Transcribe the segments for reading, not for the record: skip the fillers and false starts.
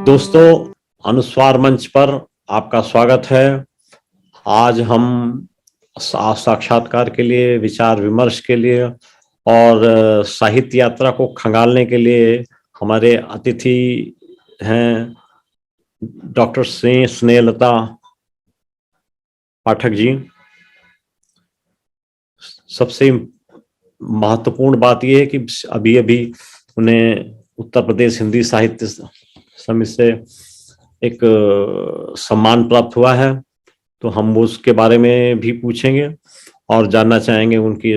दोस्तों, अनुस्वार मंच पर आपका स्वागत है। आज हम साक्षात्कार के लिए, विचार विमर्श के लिए और साहित्य यात्रा को खंगालने के लिए हमारे अतिथि हैं डॉक्टर स्नेहलता पाठक जी। सबसे महत्वपूर्ण बात यह है कि अभी अभी उन्हें उत्तर प्रदेश हिंदी साहित्य समिति से एक सम्मान प्राप्त हुआ है, तो हम उसके बारे में भी पूछेंगे और जानना चाहेंगे उनकी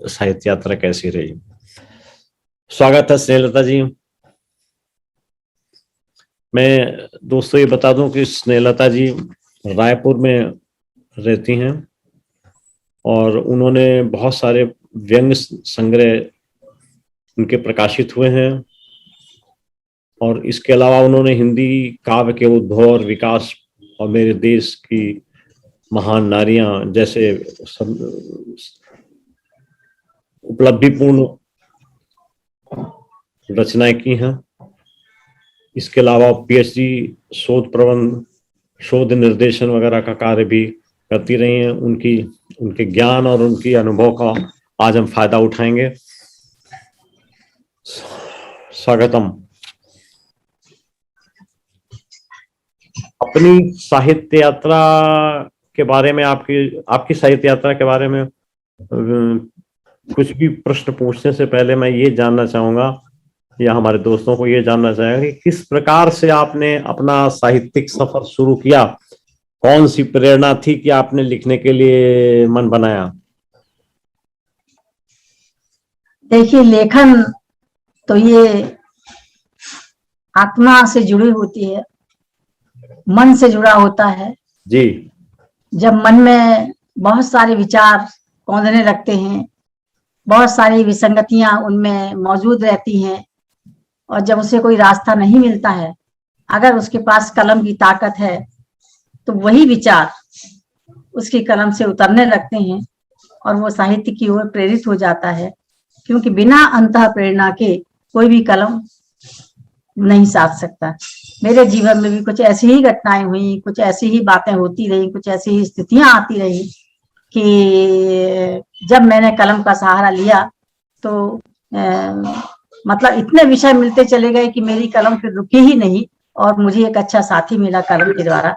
साहित्य यात्रा कैसी रही। स्वागत है स्नेहलता जी। मैं दोस्तों ये बता दूं कि स्नेहलता जी रायपुर में रहती हैं और उन्होंने बहुत सारे व्यंग्य संग्रह उनके प्रकाशित हुए हैं और इसके अलावा उन्होंने हिंदी काव्य के उद्भव और विकास और मेरे देश की महान नारियां जैसे उपलब्धिपूर्ण रचनाएं की हैं। इसके अलावा पीएचडी, शोध प्रबंध, शोध निर्देशन वगैरह का कार्य भी करती रही हैं। उनके ज्ञान और उनकी अनुभव का आज हम फायदा उठाएंगे। स्वागतम। अपनी साहित्य यात्रा के बारे में, आपकी साहित्य यात्रा के बारे में कुछ भी प्रश्न पूछने से पहले मैं ये जानना चाहूंगा या हमारे दोस्तों को ये जानना चाहेंगे कि किस प्रकार से आपने अपना साहित्यिक सफर शुरू किया, कौन सी प्रेरणा थी कि आपने लिखने के लिए मन बनाया? देखिए, लेखन तो ये आत्मा से जुड़ी होती है, मन से जुड़ा होता है जी। जब मन में बहुत सारे विचार कौंधने लगते हैं, बहुत सारी विसंगतियां उनमें मौजूद रहती हैं और जब उसे कोई रास्ता नहीं मिलता है, अगर उसके पास कलम की ताकत है तो वही विचार उसकी कलम से उतरने लगते हैं और वो साहित्य की ओर प्रेरित हो जाता है, क्योंकि बिना अंतः प्रेरणा के कोई भी कलम नहीं साध सकता। मेरे जीवन में भी कुछ ऐसी ही घटनाएं हुई, कुछ ऐसी ही बातें होती रही, कुछ ऐसी ही स्थितियां आती रही कि जब मैंने कलम का सहारा लिया तो मतलब इतने विषय मिलते चले गए कि मेरी कलम फिर रुकी ही नहीं और मुझे एक अच्छा साथी मिला कलम के द्वारा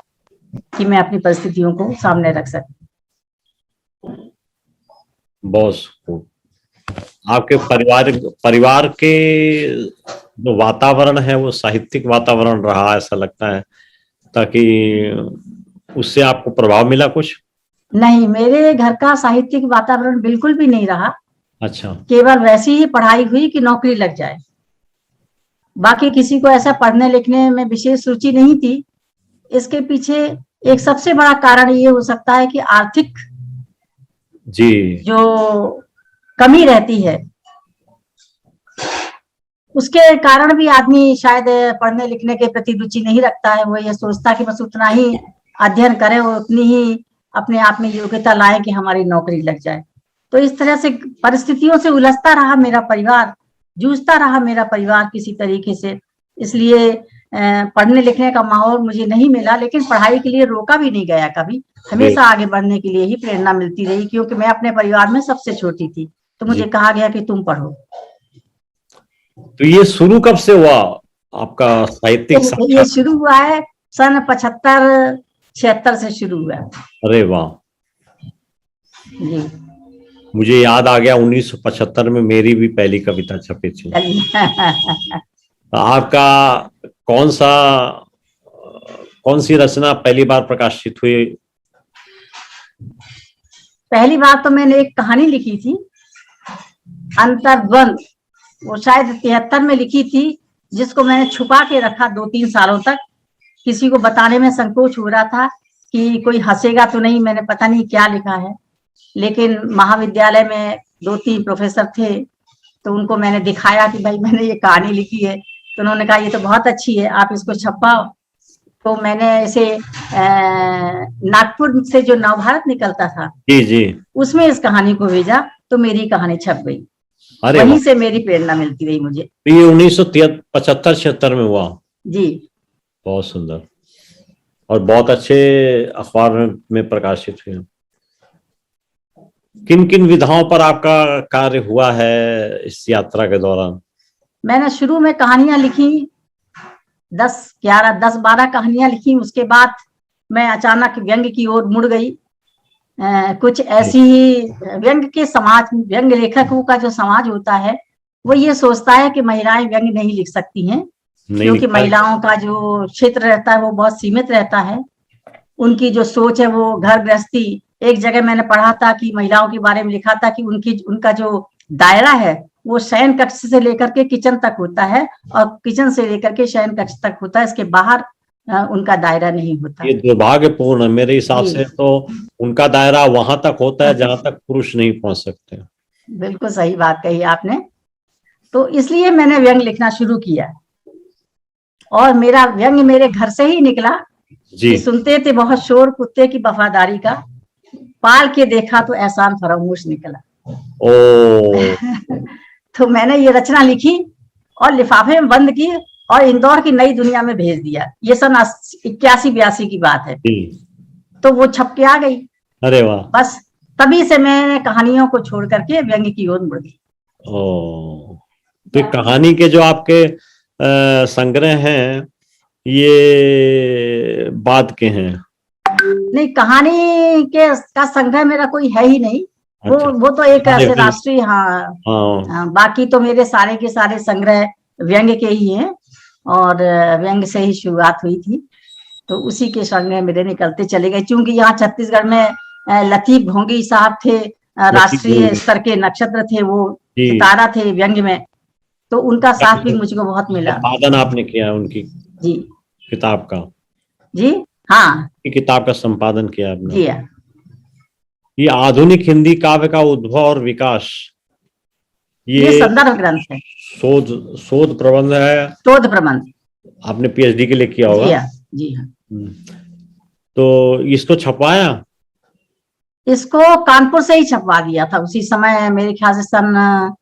कि मैं अपनी परिस्थितियों को सामने रख सकूं। बहुत आपके परिवार के जो वातावरण है वो साहित्यिक वातावरण रहा, ऐसा लगता है, ताकि उससे आपको प्रभाव मिला कुछ? नहीं, मेरे घर का साहित्यिक वातावरण बिल्कुल भी नहीं रहा। अच्छा। केवल वैसी ही पढ़ाई हुई कि नौकरी लग जाए, बाकी किसी को ऐसा पढ़ने लिखने में विशेष रुचि नहीं थी। इसके पीछे एक सबसे बड़ा कारण ये हो सकता है कि आर्थिक जी जो कमी रहती है उसके कारण भी आदमी शायद पढ़ने लिखने के प्रति रुचि नहीं रखता है। वो ये सोचता कि बस उतना ही अध्ययन करें और उतनी ही अपने आप में योग्यता लाए कि हमारी नौकरी लग जाए। तो इस तरह से परिस्थितियों से उलझता रहा मेरा परिवार, जूझता रहा मेरा परिवार किसी तरीके से। इसलिए पढ़ने लिखने का माहौल मुझे नहीं मिला, लेकिन पढ़ाई के लिए रोका भी नहीं गया कभी। हमेशा आगे बढ़ने के लिए ही प्रेरणा मिलती रही, क्योंकि मैं अपने परिवार में सबसे छोटी थी, तो मुझे कहा गया कि तुम पढ़ो। तो ये शुरू कब से हुआ आपका साहित्यिक? ये शुरू हुआ है सन 75-76 से शुरू हुआ। अरे वाह जी। मुझे याद आ गया, 1975 में मेरी भी पहली कविता छपी थी। आपका कौन सी रचना पहली बार प्रकाशित हुई? पहली बार तो मैंने एक कहानी लिखी थी, अंतर्द्वंद। वो शायद 73 में लिखी थी, जिसको मैंने छुपा के रखा 2-3 सालों तक। किसी को बताने में संकोच हो रहा था कि कोई हंसेगा तो नहीं, मैंने पता नहीं क्या लिखा है। लेकिन महाविद्यालय में 2-3 प्रोफेसर थे, तो उनको मैंने दिखाया कि भाई मैंने ये कहानी लिखी है। तो उन्होंने कहा ये तो बहुत अच्छी है, आप इसको छपाओ। तो मैंने ऐसे नागपुर से जो नवभारत निकलता था जी उसमें इस कहानी को भेजा, तो मेरी कहानी छप गई। वहीं से मेरी प्रेरणा मिलती रही मुझे। ये 1975-76 में हुआ? जी। बहुत सुंदर, और बहुत अच्छे अखबार में प्रकाशित हुए। किन किन विधाओं पर आपका कार्य हुआ है इस यात्रा के दौरान? मैंने शुरू में कहानियां लिखी, 10-12 कहानियां लिखी। उसके बाद मैं अचानक व्यंग की ओर मुड़ गई। कुछ ऐसी ही व्यंग के समाज, व्यंग लेखकों का जो समाज होता है वो ये सोचता है कि महिलाएं व्यंग नहीं लिख सकती हैं, क्योंकि महिलाओं का जो क्षेत्र रहता है वो बहुत सीमित रहता है। उनकी जो सोच है वो घर गृहस्थी, एक जगह मैंने पढ़ा था कि महिलाओं के बारे में लिखा था कि उनका जो दायरा है वो शयन कक्ष से लेकर के किचन तक होता है, और किचन से लेकर के शयन कक्ष तक होता है, इसके बाहर उनका दायरा नहीं होता। ये दुर्भाग्यपूर्ण है मेरे हिसाब से, तो उनका दायरा वहां तक होता है जहां तक पुरुष नहीं पहुंच सकते। बिल्कुल सही बात कही आपने। तो इसलिए मैंने व्यंग लिखना शुरू किया, और मेरा व्यंग मेरे घर से ही निकला जी। कि सुनते थे बहुत शोर कुत्ते की वफादारी का, पाल के देखा तो एहसान फरामोश निकला। तो मैंने ये रचना लिखी और लिफाफे में बंद की और इंदौर की नई दुनिया में भेज दिया। ये सन 81-82 की बात है। तो वो छप के आ गई। अरे वाह। बस तभी से मैंने कहानियों को छोड़ करके व्यंग की ओर मुड़ गई। तो कहानी के जो आपके संग्रह हैं ये बाद के हैं? नहीं, कहानी का संग्रह मेरा कोई है ही नहीं। अच्छा। वो तो एक ऐसे राष्ट्रीय, हाँ, बाकी तो मेरे सारे के सारे संग्रह व्यंग के ही हैं, और व्यंग से ही शुरुआत हुई थी, तो उसी के संग्रह मेरे निकलते चले गए। क्योंकि यहाँ छत्तीसगढ़ में लतीफ भोंगी साहब थे, राष्ट्रीय स्तर के नक्षत्र थे, वो सितारा थे व्यंग में, तो उनका साथ भी मुझको बहुत मिला। संपादन आपने किया उनकी जी किताब का? जी हाँ, किताब का संपादन किया आपने? जी हाँ। ये आधुनिक हिंदी काव्य का उद्भव और विकास, ये संदर्भ ग्रंथ है, शोध प्रबंध है। शोध प्रबंध आपने पीएचडी के लिए किया होगा? जी हाँ, जी हाँ। तो इसको छपवाया? इसको कानपुर से ही छपवा दिया था उसी समय, मेरे ख्याल से सन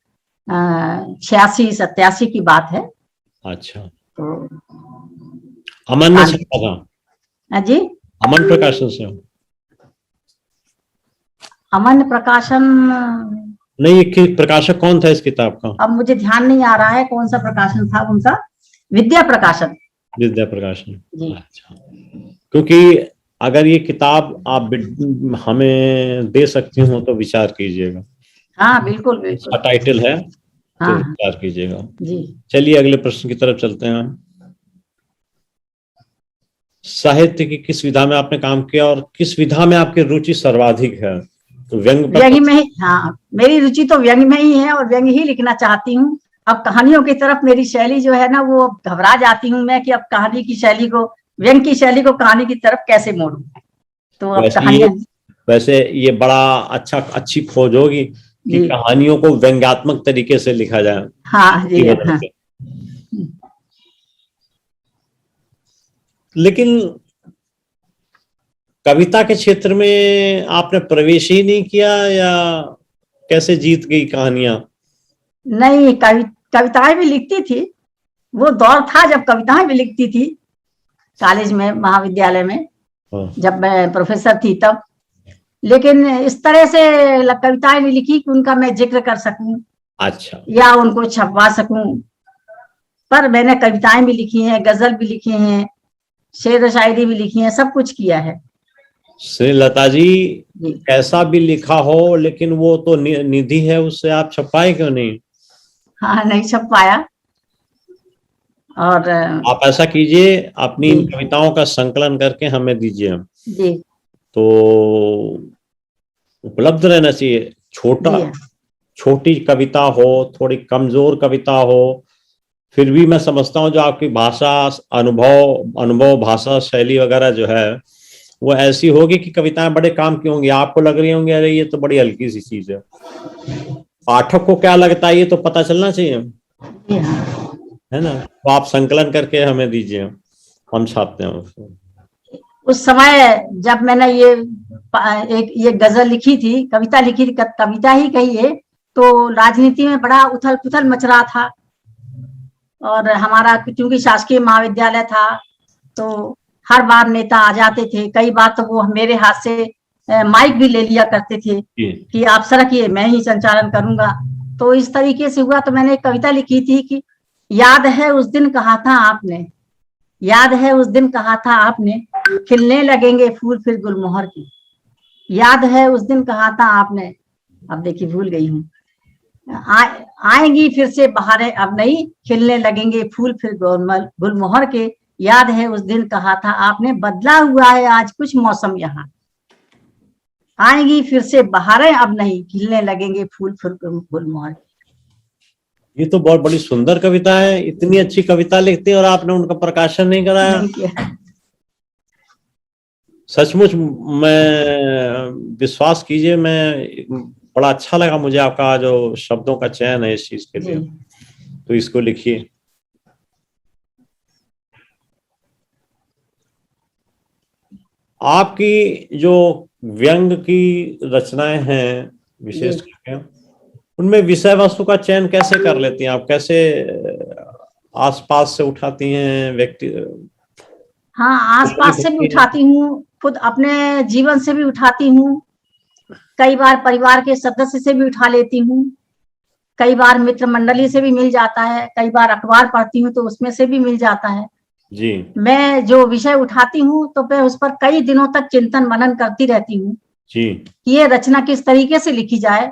86-87 की बात है। अच्छा। तो अमन ने छपा था? जी, अमन प्रकाशन से? अमन प्रकाशन नहीं, प्रकाशक कौन था इस किताब का? अब मुझे ध्यान नहीं आ रहा है कौन सा प्रकाशन था उनका। विद्या प्रकाशन। विद्या प्रकाशन जी। अच्छा, क्योंकि अगर ये किताब आप हमें दे सकती हो तो विचार कीजिएगा। हाँ बिल्कुल बिल्कुल, टाइटल है, हाँ, तो विचार कीजिएगा जी। चलिए अगले प्रश्न की तरफ चलते हैं। साहित्य की किस विधा में आपने काम किया और किस विधा में आपकी रुचि सर्वाधिक है? तो व्यंग में ही, हाँ, मेरी रुचि तो व्यंग में ही है और व्यंग ही लिखना चाहती हूँ। अब कहानियों की तरफ मेरी शैली जो है ना, वो घबरा जाती हूँ मैं कि अब कहानी की शैली को, व्यंग की शैली को कहानी की तरफ कैसे मोड़ूं। तो अब वैसे ये बड़ा अच्छी खोज होगी कि कहानियों को व्यंग्यात्मक तरीके से लिखा जाए। हाँ जी, हाँ। लेकिन कविता के क्षेत्र में आपने प्रवेश ही नहीं किया, या कैसे जीत गई कहानियां? नहीं, कविताएं भी लिखती थी। वो दौर था जब कविताएं भी लिखती थी, कॉलेज में, महाविद्यालय में, जब मैं प्रोफेसर थी तब। लेकिन इस तरह से कविताएं नहीं लिखी कि उनका मैं जिक्र कर सकूं, अच्छा, या उनको छपवा सकूं। पर मैंने कविताएं भी लिखी हैं, गजल भी लिखी हैं, शेर शायरी भी लिखी है, सब कुछ किया है। श्रीलता जी, कैसा भी लिखा हो लेकिन वो तो निधि है, उससे आप छपाए क्यों नहीं? हाँ, नहीं छप पाया। और आप ऐसा कीजिए, अपनी इन कविताओं का संकलन करके हमें दीजिए जी। तो उपलब्ध रहना चाहिए। छोटी कविता हो, थोड़ी कमजोर कविता हो, फिर भी मैं समझता हूँ जो आपकी भाषा, अनुभव भाषा शैली वगैरह जो है वो ऐसी होगी कि कविताएं बड़े काम की होंगी। आपको लग रही होंगी अरे ये तो बड़ी हल्की सी चीज है, पाठक को क्या लगता है ये तो पता चलना चाहिए, है ना? तो आप संकलन करके हमें दीजिए, हम छापते हैं उसको। उस समय जब मैंने ये गजल लिखी थी, कविता लिखी थी, कविता ही कहिए, तो राजनीति में बड़ा उथल पुथल मच रहा था। और हमारा क्योंकि शासकीय महाविद्यालय था, तो हर बार नेता आ जाते थे, कई बार तो वो मेरे हाथ से माइक भी ले लिया करते थे कि आप सरकिए, मैं ही संचालन करूंगा। तो इस तरीके से हुआ। तो मैंने एक कविता लिखी थी कि याद है उस दिन कहा था आपने, याद है उस दिन कहा था आपने, खिलने लगेंगे फूल फिर गुलमोहर की। याद है उस दिन कहा था आपने, अब देखिए भूल गई हूँ। आएंगी फिर से बहारें अब नहीं, खिलने लगेंगे फूल फिर गुलमोहर के। याद है उस दिन कहा था आपने, बदला हुआ है आज कुछ मौसम यहाँ। आएंगी फिर से बहारें अब नहीं, खिलने लगेंगे फूल फिर गुलमोहर के। ये तो बहुत बड़ी सुंदर कविता है। इतनी अच्छी कविता लिखती है और आपने उनका प्रकाशन नहीं कराया। नहीं किया। सचमुच मैं विश्वास कीजिए, मैं बड़ा अच्छा लगा मुझे आपका जो शब्दों का चयन है इस चीज के लिए। तो इसको लिखिए। आपकी जो व्यंग की रचनाएं हैं विशेष करके, उनमें विषय वस्तु का चयन कैसे कर लेती हैं आप? कैसे आसपास से उठाती हैं व्यक्ति? हाँ, आसपास से भी उठाती हूँ, खुद अपने जीवन से भी उठाती हूँ, कई बार परिवार के सदस्य से भी उठा लेती हूँ, कई बार मित्र मंडली से भी मिल जाता है, कई बार अखबार पढ़ती हूँ तो उसमें से भी मिल जाता है जी। मैं जो विषय उठाती हूँ तो मैं उस पर कई दिनों तक चिंतन मनन करती रहती हूँ जी कि ये रचना किस तरीके से लिखी जाए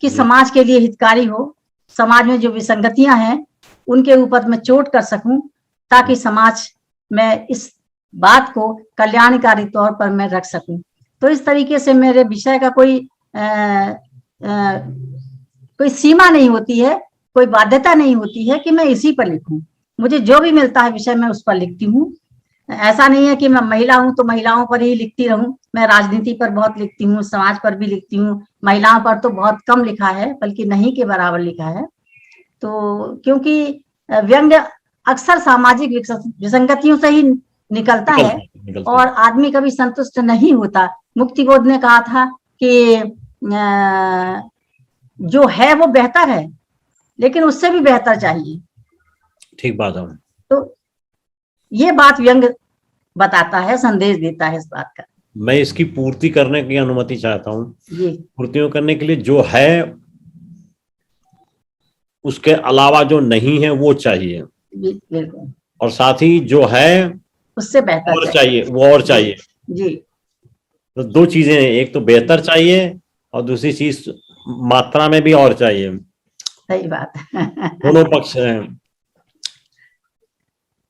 कि समाज के लिए हितकारी हो, समाज में जो विसंगतियां हैं उनके ऊपर मैं चोट कर सकूं, ताकि समाज में इस बात को कल्याणकारी तौर पर मैं रख सकूं। तो इस तरीके से मेरे विषय का कोई सीमा नहीं होती है, कोई बाध्यता नहीं होती है कि मैं इसी पर लिखूं। मुझे जो भी मिलता है विषय मैं उस पर लिखती हूँ। ऐसा नहीं है कि मैं महिला हूं तो महिलाओं पर ही लिखती रहूं, मैं राजनीति पर बहुत लिखती हूँ, समाज पर भी लिखती हूँ। महिलाओं पर तो बहुत कम लिखा है, बल्कि नहीं के बराबर लिखा है। तो क्योंकि व्यंग अक्सर सामाजिक विसंगतियों से ही निकलता है और आदमी कभी संतुष्ट नहीं होता। मुक्तिबोध ने कहा था कि जो है वो बेहतर है, लेकिन उससे भी बेहतर चाहिए। ठीक बात है। तो ये बात व्यंग बताता है, संदेश देता है इस बात का। मैं इसकी पूर्ति करने की अनुमति चाहता हूँ। पूर्तियों करने के लिए जो है उसके अलावा जो नहीं है वो चाहिए, बिल्कुल, और साथ ही जो है उससे बेहतर और चाहिए, वो और चाहिए। जी। तो दो चीजें हैं, एक तो बेहतर चाहिए और दूसरी चीज मात्रा में भी और चाहिए। सही बात है। दोनों पक्ष हैं।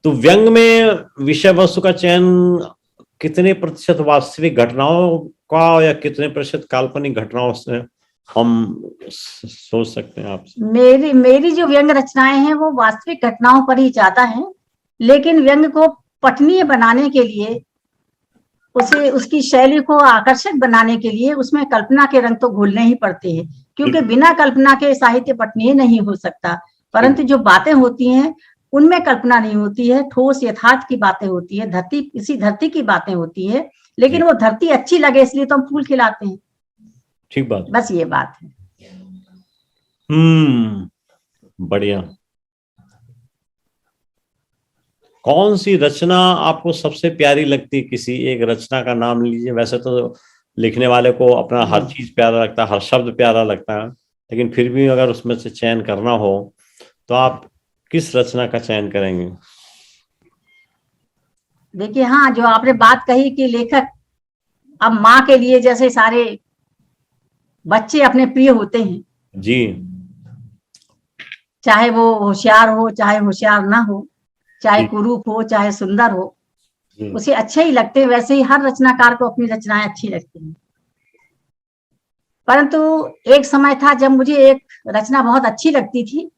तो व्यंग में विषय वस्तु का चयन कितने प्रतिशत वास्तविक घटनाओं का या कितने प्रतिशत काल्पनिक घटनाओं से हम सोच सकते हैं आपसे? मेरी जो व्यंग रचनाएं हैं वो वास्तविक घटनाओं पर ही ज्यादा हैं, लेकिन व्यंग को पठनीय बनाने के लिए, उसकी शैली को आकर्षक बनाने के लिए उसमें कल्पना के रंग तो घोलने ही पड़ते हैं, क्योंकि बिना कल्पना के साहित्य पठनीय नहीं हो सकता। परंतु जो बातें होती हैं उनमें कल्पना नहीं होती है, ठोस यथार्थ की बातें होती है, इसी धरती की बातें होती है, लेकिन वो धरती अच्छी लगे इसलिए तो हम फूल खिलाते हैं। ठीक बात, बस ये बात है। बढ़िया। कौन सी रचना आपको सबसे प्यारी लगती? किसी एक रचना का नाम लीजिए। वैसे तो लिखने वाले को अपना हर चीज प्यारा लगता है, हर शब्द प्यारा लगता है, लेकिन फिर भी अगर उसमें से चयन करना हो तो आप किस रचना का चयन करेंगे? देखिए, हाँ, जो आपने बात कही कि लेखक अब माँ के लिए जैसे सारे बच्चे अपने प्रिय होते हैं जी, चाहे वो होशियार हो चाहे होशियार ना हो, चाहे कुरूप हो चाहे सुंदर हो, उसे अच्छे ही लगते हैं। वैसे ही हर रचनाकार को अपनी रचनाएं अच्छी लगती हैं। परंतु एक समय था जब मुझे एक रचना बहुत अच्छी लगती थी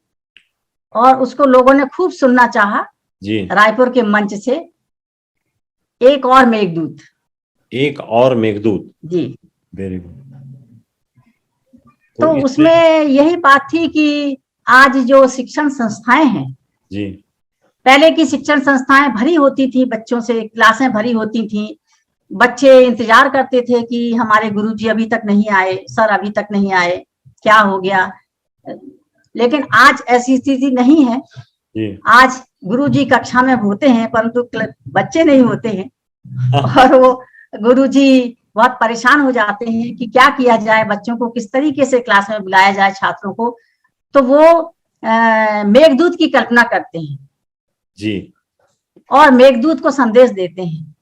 और उसको लोगों ने खूब सुनना चाहा जी। रायपुर के मंच से, एक और मेघदूत। एक और मेघदूत, जी, वेरी गुड। तो उसमें यही बात थी कि आज जो शिक्षण संस्थाएं हैं जी, पहले की शिक्षण संस्थाएं भरी होती थी बच्चों से, क्लासें भरी होती थी, बच्चे इंतजार करते थे कि हमारे गुरुजी अभी तक नहीं आए, सर अभी तक नहीं आए, क्या हो गया। लेकिन आज ऐसी स्थिति नहीं है। जी। आज गुरुजी कक्षा में होते हैं परंतु बच्चे नहीं होते हैं, और वो गुरुजी बहुत परेशान हो जाते हैं कि क्या किया जाए, बच्चों को किस तरीके से क्लास में बुलाया जाए, छात्रों को। तो वो मेघदूत की कल्पना करते हैं जी। और मेघदूत को संदेश देते हैं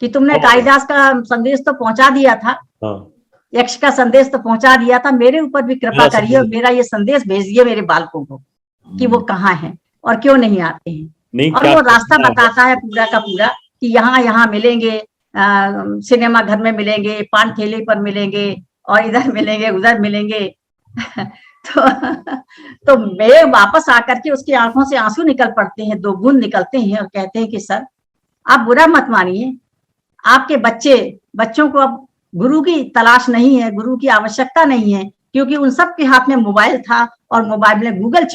कि तुमने कालिदास का संदेश तो पहुंचा दिया था, हाँ। यक्ष का संदेश तो पहुंचा दिया था, मेरे ऊपर भी कृपा करिए और मेरा ये संदेश भेजिए मेरे बालकों को कि वो कहाँ हैं और क्यों नहीं आते हैं। नहीं, और वो रास्ता बताता है पूरा का पूरा कि यहाँ यहाँ मिलेंगे, सिनेमा घर में मिलेंगे, पान ठेले पर मिलेंगे, और इधर मिलेंगे उधर मिलेंगे। तो मैं वापस आकर के उसकी आंखों से आंसू निकल पड़ते हैं, 2 बूंद निकलते हैं, और कहते हैं कि सर आप बुरा मत मानिए, आपके बच्चों को अब गुरु की तलाश नहीं है, गुरु की आवश्यकता नहीं है, क्योंकि उन सब के हाथ में मोबाइल था और मोबाइल में गूगल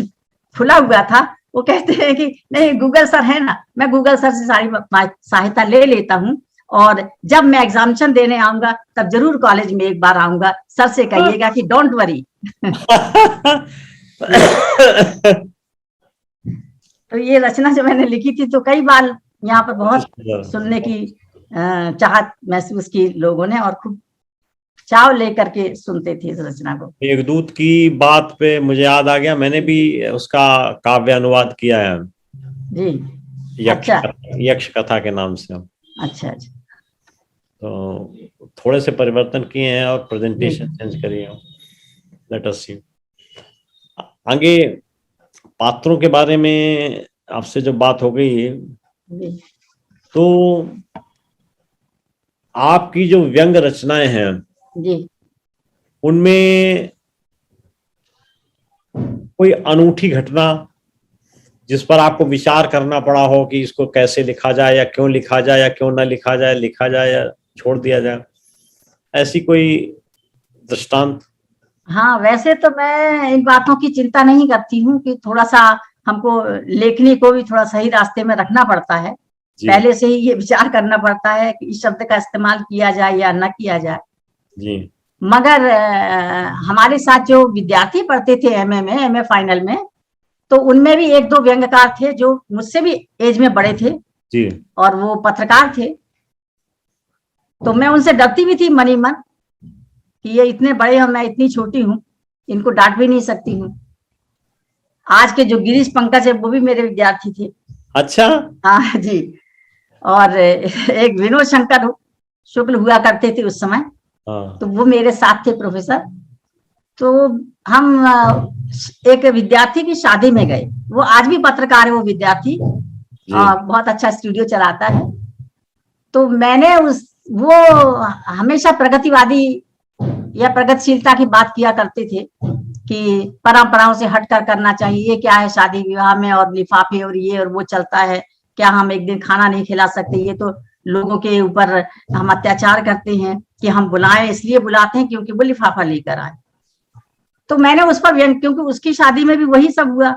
खुला हुआ था। वो कहते हैं कि नहीं, गूगल सर है ना, मैं गूगल सर से सारी सहायता ले लेता हूँ, और जब मैं एग्जामिनेशन देने आऊंगा तब जरूर कॉलेज में एक बार आऊंगा, सर से कहिएगा कि डोंट वरी। तो ये रचना जो मैंने लिखी थी, तो कई बार यहाँ पर बहुत सुनने की चाहत महसूस की लोगों ने, और खूब चाव लेकर के सुनते थे इस रचना को। मेघदूत की बात पे मुझे याद आ गया, मैंने भी उसका काव्य अनुवाद किया है जी। यक्ष कथा के नाम से। अच्छा अच्छा। तो थोड़े से परिवर्तन किए हैं और प्रेजेंटेशन चेंज करी है। लेट अस सी। आगे पात्रों के बारे में आपसे जो बात हो गई, तो आपकी जो व्यंग रचनाएं हैं जी, उनमें कोई अनूठी घटना जिस पर आपको विचार करना पड़ा हो कि इसको कैसे लिखा जाए, या क्यों लिखा जाए, या क्यों ना लिखा जाए, लिखा जाए या छोड़ दिया जाए, ऐसी कोई दृष्टांत? हाँ, वैसे तो मैं इन बातों की चिंता नहीं करती हूँ कि थोड़ा सा हमको लेखनी को भी थोड़ा सही रास्ते में रखना पड़ता है। पहले से ही ये विचार करना पड़ता है कि इस शब्द का इस्तेमाल किया जाए या न किया जाए जी। मगर हमारे साथ जो विद्यार्थी पढ़ते थे एमए फाइनल में, तो उनमें भी 1-2 व्यंग्यकार थे जो मुझसे भी एज में बड़े थे जी, और वो पत्रकार थे। तो मैं उनसे डरती भी थी मनी मन कि ये इतने बड़े हैं, मैं इतनी छोटी हूँ, इनको डांट भी नहीं सकती हूँ। आज के जो गिरीश पंकज है वो भी मेरे विद्यार्थी थे। अच्छा। हाँ जी। और एक विनोद शंकर शुक्ल हुआ करते थे उस समय, तो वो मेरे साथ थे प्रोफेसर। तो हम एक विद्यार्थी की शादी में गए, वो आज भी पत्रकार है वो विद्यार्थी, बहुत अच्छा स्टूडियो चलाता है। तो मैंने वो हमेशा प्रगतिवादी या प्रगतिशीलता की बात किया करते थे कि परंपराओं से हटकर करना चाहिए, ये क्या है शादी विवाह में और लिफाफे और ये और वो चलता है, क्या हम एक दिन खाना नहीं खिला सकते, ये तो लोगों के ऊपर हम अत्याचार करते हैं कि हम बुलाएं, इसलिए बुलाते हैं क्योंकि वो लिफाफा लेकर आए। तो मैंने उस पर क्योंकि उसकी शादी में भी वही सब हुआ,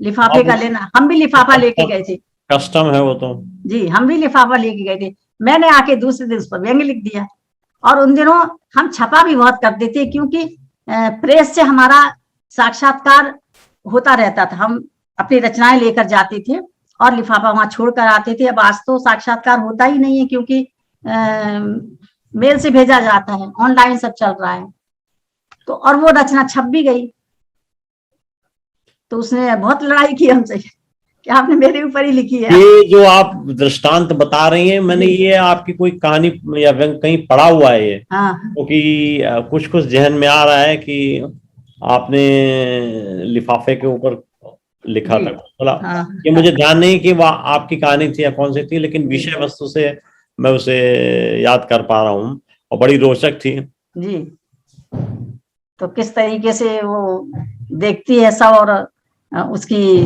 लिफाफे का लेना, हम भी लिफाफा लेके गए थे, कस्टम है वो तो। जी, हम भी लिफाफा लेके गए थे। मैंने आके दूसरे दिन उस पर व्यंग्य लिख दिया। और उन दिनों हम छपा भी बहुत करते थे क्योंकि प्रेस से हमारा साक्षात्कार होता रहता था, हम अपनी रचनाएं लेकर जाते थे और लिफाफा वहां छोड़ कर आते थे। अब आज तो साक्षात्कार होता ही नहीं है क्योंकि मेल से भेजा जाता है, ऑनलाइन सब चल रहा है। तो और वो रचना छप भी गई। तो उसने बहुत लड़ाई की हमसे कि आपने मेरे ऊपर ही लिखी है। ये जो आप दृष्टांत बता रही हैं, मैंने ये आपकी कोई कहानी या व्यंग कहीं पढ़ा हुआ है ये, क्योंकि कुछ कुछ जहन में आ रहा है कि आपने लिफाफे के ऊपर लिखा था। बोला ये मुझे ध्यान नहीं कि वह आपकी कहानी थी या कौन सी थी, लेकिन विषय वस्तु से मैं उसे याद कर पा रहा हूँ और बड़ी रोचक थी जी। तो किस तरीके से वो देखती है सब और उसकी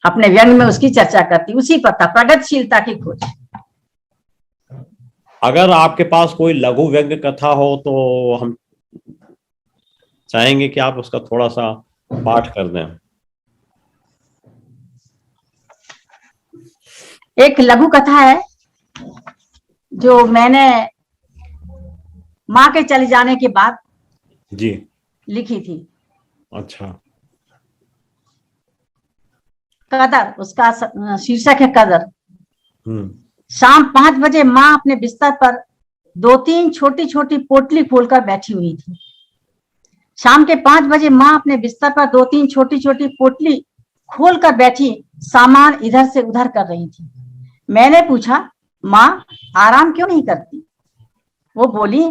अपने व्यंग में उसकी चर्चा करती, उसी पर था प्रगतिशीलता की खोज। अगर आपके पास कोई लघु व्यंग्य कथा हो तो हम चाहेंगे कि आप उसका थोड़ा सा पाठ कर दें। एक लघु कथा है जो मैंने माँ के चले जाने के बाद जी लिखी थी। अच्छा। कदर, उसका शीर्षक है कदर। हम्म। शाम 5 बजे माँ अपने बिस्तर पर 2-3 छोटी छोटी पोटली खोलकर बैठी हुई थी। शाम के 5 बजे माँ अपने बिस्तर पर 2-3 छोटी छोटी पोटली खोलकर बैठी सामान इधर से उधर कर रही थी। मैंने पूछा, माँ आराम क्यों नहीं करती? वो बोली,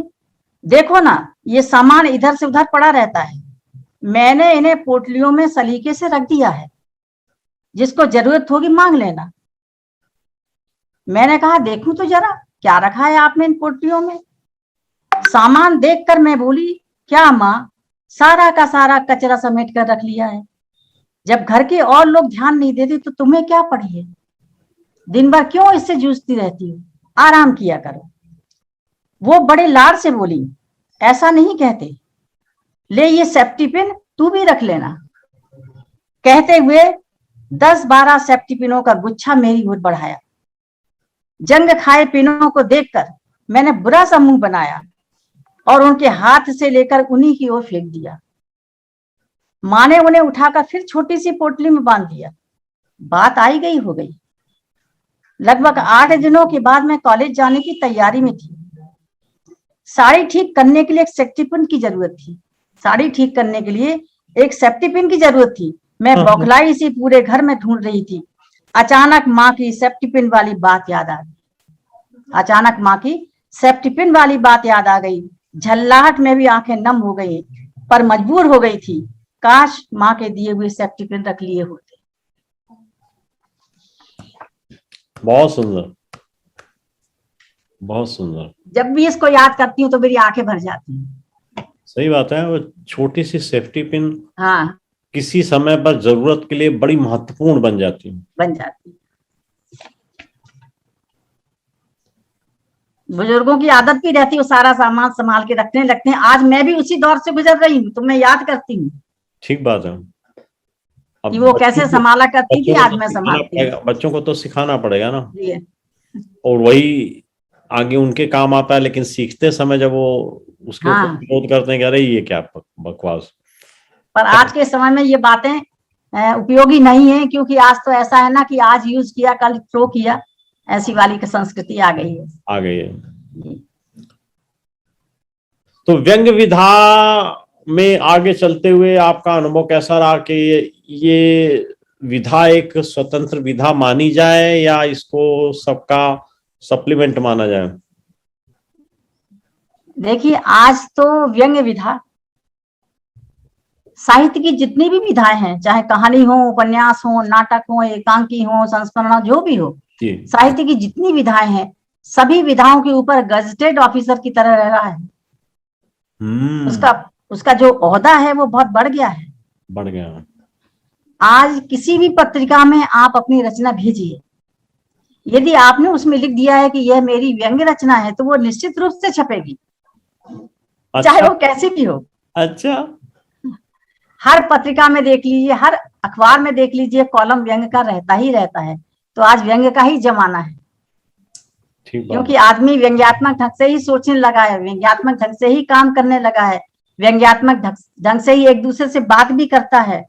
देखो ना, ये सामान इधर से उधर पड़ा रहता है, मैंने इन्हें पोटलियों में सलीके से रख दिया है, जिसको जरूरत होगी मांग लेना। मैंने कहा, देखूं तो जरा क्या रखा है आपने इन पोटलियों में। सामान देखकर मैं बोली, क्या माँ, सारा का सारा कचरा समेट कर रख लिया है। जब घर के और लोग ध्यान नहीं देते तो तुम्हें क्या पड़ी है? दिन भर क्यों इससे जूझती रहती हो? आराम किया करो। वो बड़े लाड से बोली, ऐसा नहीं कहते, ले ये सेफ्टी पिन तू भी रख लेना। कहते हुए 10-12 सेफ्टी पिनों का गुच्छा मेरी ओर बढ़ाया। जंग खाए पिनों को देखकर मैंने बुरा सा मुंह बनाया और उनके हाथ से लेकर उन्हीं की ओर फेंक दिया। माँ ने उन्हें उठाकर फिर छोटी सी पोटली में बांध दिया। बात आई गई हो गई। लगभग 8 दिनों के बाद मैं कॉलेज जाने की तैयारी में थी। साड़ी ठीक करने के लिए एक सेफ्टी पिन की जरूरत थी। साड़ी ठीक करने के लिए एक सेफ्टी पिन की जरूरत थी। मैं बौखलाई सी पूरे घर में ढूंढ रही थी। अचानक माँ की सेफ्टी पिन वाली बात याद आ गई। अचानक माँ की सेफ्टी पिन वाली बात याद आ गई। झल्लाहट में भी आंखें नम हो गई, पर मजबूर हो गई थी। काश माँ के दिए हुए सेफ्टी पिन रख लिए होते। बहुत सुंदर, बहुत सुंदर। जब भी इसको याद करती हूँ तो मेरी आंखें भर जाती हैं। सही बात है। वो छोटी सी सेफ्टी पिन हाँ, किसी समय पर जरूरत के लिए बड़ी महत्वपूर्ण बन जाती है। बन जाती है। बुजुर्गों की आदत भी रहती है, वो सारा सामान संभाल के रखने लगते हैं। आज मैं भी उसी दौर से गुजर रही हूँ तो मैं याद करती हूँ ठीक बात है। अब कि वो कैसे संभाला करती थी, आज मैं सिखाना संभालती पड़ेगा, बच्चों को तो सिखाना पड़ेगा ना। हूँ। और वही आगे उनके काम आता है, लेकिन सीखते समय जब वो उसके ऊपर हाँ, विरोध करते हैं कि अरे ये क्या बकवास। पर आज के समय में ये बातें उपयोगी नहीं है, क्योंकि आज तो ऐसा है ना कि आज यूज किया कल थ्रो किया, ऐसी वाली की संस्कृति आ गई है। आ गई है। तो व्यंग विधा में आगे चलते हुए आपका अनुभव कैसा रहा कि ये विधा एक स्वतंत्र विधा मानी जाए या इसको सबका सप्लीमेंट माना जाए? देखिए, आज तो व्यंग विधा साहित्य की जितनी भी विधाएं हैं, चाहे कहानी हो, उपन्यास हो, नाटक हो, एकांकी हो, संस्मरण, जो भी हो, साहित्य की जितनी विधाएं हैं, सभी विधाओं के ऊपर गजेटेड ऑफिसर की तरह रह रहा है। उसका जो ओहदा है वो बहुत बढ़ गया है। बढ़ गया। आज किसी भी पत्रिका में आप अपनी रचना भेजिए, यदि आपने उसमें लिख दिया है कि यह मेरी व्यंग्य रचना है तो वो निश्चित रूप से छपेगी। अच्छा। चाहे वो कैसी भी हो। अच्छा। हर पत्रिका में देख लीजिए, हर अखबार में देख लीजिए, कॉलम व्यंग्य का रहता ही रहता है। तो आज व्यंग्य का ही जमाना है, क्योंकि आदमी व्यंग्यात्मक ढंग से ही सोचने लगा है, व्यंग्यात्मक ढंग से ही काम करने लगा है, व्यंग्यात्मक ढंग से ही एक दूसरे से बात भी करता है।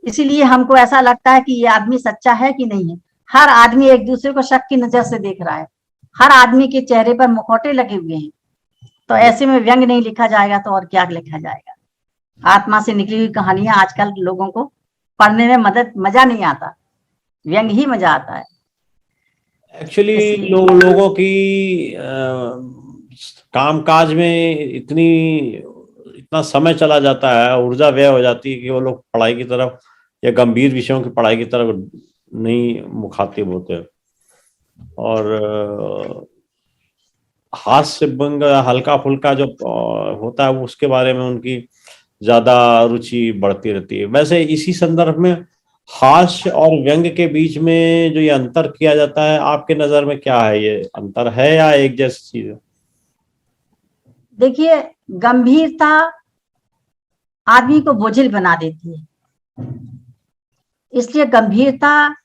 इसीलिए हमको ऐसा लगता है कि ये आदमी सच्चा है कि नहीं है। हर आदमी एक दूसरे को शक की नजर से देख रहा है। हर आदमी के चेहरे पर मुखौटे लगे हुए हैं। तो ऐसे में व्यंग्य नहीं लिखा जाएगा तो और क्या लिखा जाएगा? आत्मा से निकली हुई कहानियां आजकल लोगों को पढ़ने में मजा नहीं आता, व्यंग्य ही मजा आता है। एक्चुअली लोगों की कामकाज में इतना समय चला जाता है, ऊर्जा व्यय हो जाती है कि वो लोग पढ़ाई की तरफ या गंभीर विषयों की पढ़ाई की तरफ नहीं मुखातिब होते। और हास्य व्यंग हल्का फुल्का जो होता है उसके बारे में उनकी ज्यादा रुचि बढ़ती रहती है। वैसे इसी संदर्भ में हास्य और व्यंग के बीच में जो ये अंतर किया जाता है, आपके नजर में क्या है? ये अंतर है या एक जैसी चीज है? देखिए, गंभीरता आदमी को बोझिल बना देती है, इसलिए गंभीरता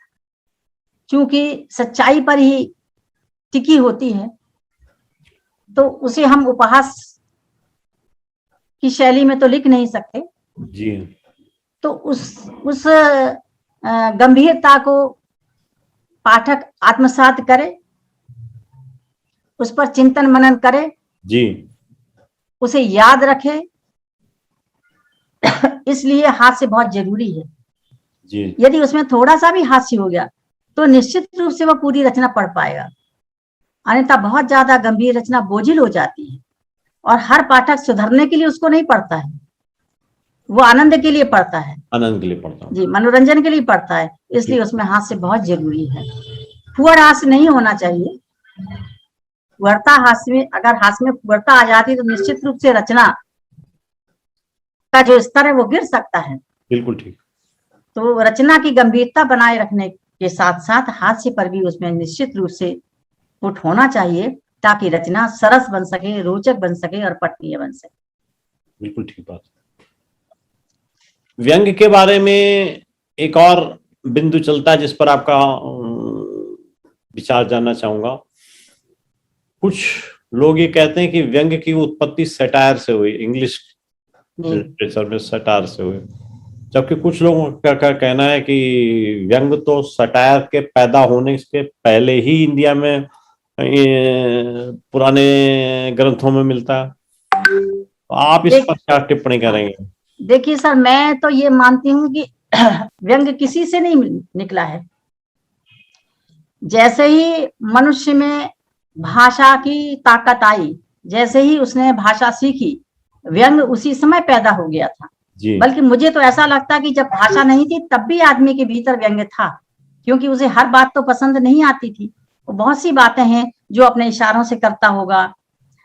चूंकि सच्चाई पर ही टिकी होती है तो उसे हम उपहास की शैली में तो लिख नहीं सकते। जी। तो उस गंभीरता को पाठक आत्मसात करे, उस पर चिंतन मनन करे जी, उसे याद रखे। इसलिए हास्य बहुत जरूरी है जी। यदि उसमें थोड़ा सा भी हास्य हो गया तो निश्चित रूप से वह पूरी रचना पढ़ पाएगा, अन्यथा बहुत ज्यादा गंभीर रचना बोझिल हो जाती है। और हर पाठक सुधरने के लिए उसको नहीं पढ़ता है, वो आनंद के लिए पढ़ता है, आनंद के लिए पढ़ता हूँ जी, मनोरंजन के लिए पढ़ता है। इसलिए उसमें हास्य बहुत जरूरी है। फुअर हास्य नहीं होना चाहिए। फुअरता हास्य में, अगर हास्य में फुअरता आ जाती तो निश्चित रूप से रचना का जो स्तर है वो गिर सकता है। बिल्कुल ठीक। तो रचना की गंभीरता बनाए रखने के साथ साथ हास्य पर भी उसमें निश्चित रूप से पुट होना चाहिए, ताकि रचना सरस बन सके, रोचक बन सके और पठनीय बन सके। बिल्कुल ठीक बात। व्यंग के बारे में एक और बिंदु चलता है जिस पर आपका विचार जानना चाहूंगा। कुछ लोग ये कहते हैं कि व्यंग की उत्पत्ति सटायर से हुई, इंग्लिश लिटरेचर में सटायर से हुई, जबकि कुछ लोगों का कहना है कि व्यंग तो सटायर के पैदा होने के पहले ही इंडिया में पुराने ग्रंथों में मिलता है। तो आप इस पर क्या टिप्पणी करेंगे? देखिए सर, मैं तो ये मानती हूँ कि व्यंग किसी से नहीं निकला है। जैसे ही मनुष्य में भाषा की ताकत आई, जैसे ही उसने भाषा सीखी, व्यंग उसी समय पैदा हो गया था। बल्कि मुझे तो ऐसा लगता है कि जब भाषा नहीं थी तब भी आदमी के भीतर व्यंग था, क्योंकि उसे हर बात तो पसंद नहीं आती थी। वो बहुत सी बातें हैं जो अपने इशारों से करता होगा,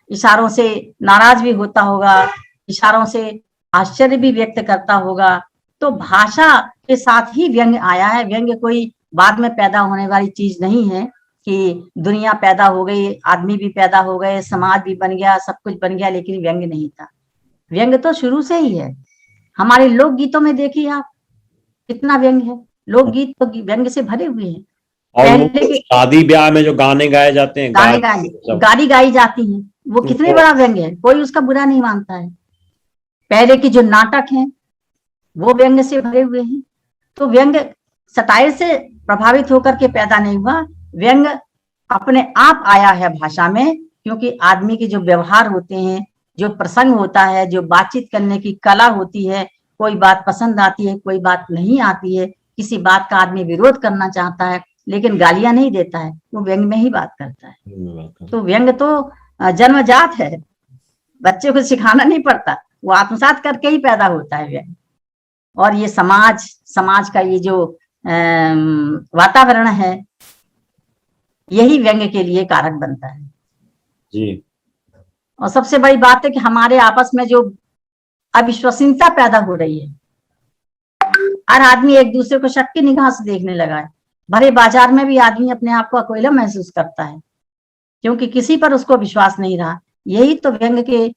इशारों से नाराज भी होता होगा, इशारों से आश्चर्य भी व्यक्त करता होगा। तो भाषा के साथ ही व्यंग आया है। व्यंग कोई बाद में पैदा होने वाली चीज नहीं है कि दुनिया पैदा हो गई, आदमी भी पैदा हो गए, समाज भी बन गया, सब कुछ बन गया, लेकिन व्यंग नहीं था। व्यंग तो शुरू से ही है। हमारे लोकगीतों में देखिए आप, कितना व्यंग है। लोकगीत तो व्यंग से भरे हुए हैं। और शादी ब्याह में जो गाने गाए जाते हैं, गाली गाई जाती है, वो कितने बड़ा व्यंग है, कोई उसका बुरा नहीं मानता है। पहले के जो नाटक हैं वो व्यंग से भरे हुए हैं। तो व्यंग सटायर से प्रभावित होकर के पैदा नहीं हुआ, व्यंग अपने आप आया है भाषा में, क्योंकि आदमी के जो व्यवहार होते हैं, जो प्रसंग होता है, जो बातचीत करने की कला होती है, कोई बात पसंद आती है, कोई बात नहीं आती है, किसी बात का आदमी विरोध करना चाहता है लेकिन गालियां नहीं देता है, वो व्यंग में ही बात करता है। तो व्यंग तो जन्मजात है, बच्चे को सिखाना नहीं पड़ता, वो आत्मसात करके ही पैदा होता है व्यंग। और ये समाज का ये जो वातावरण है, यही व्यंग के लिए कारक बनता है जी। और सबसे बड़ी बात है कि हमारे आपस में जो अविश्वसनीयता पैदा हो रही है, हर आदमी एक दूसरे को शक की निगाह से देखने लगा है। भरे बाजार में भी आदमी अपने आप को अकेला महसूस करता है, क्योंकि किसी पर उसको विश्वास नहीं रहा। यही तो व्यंग के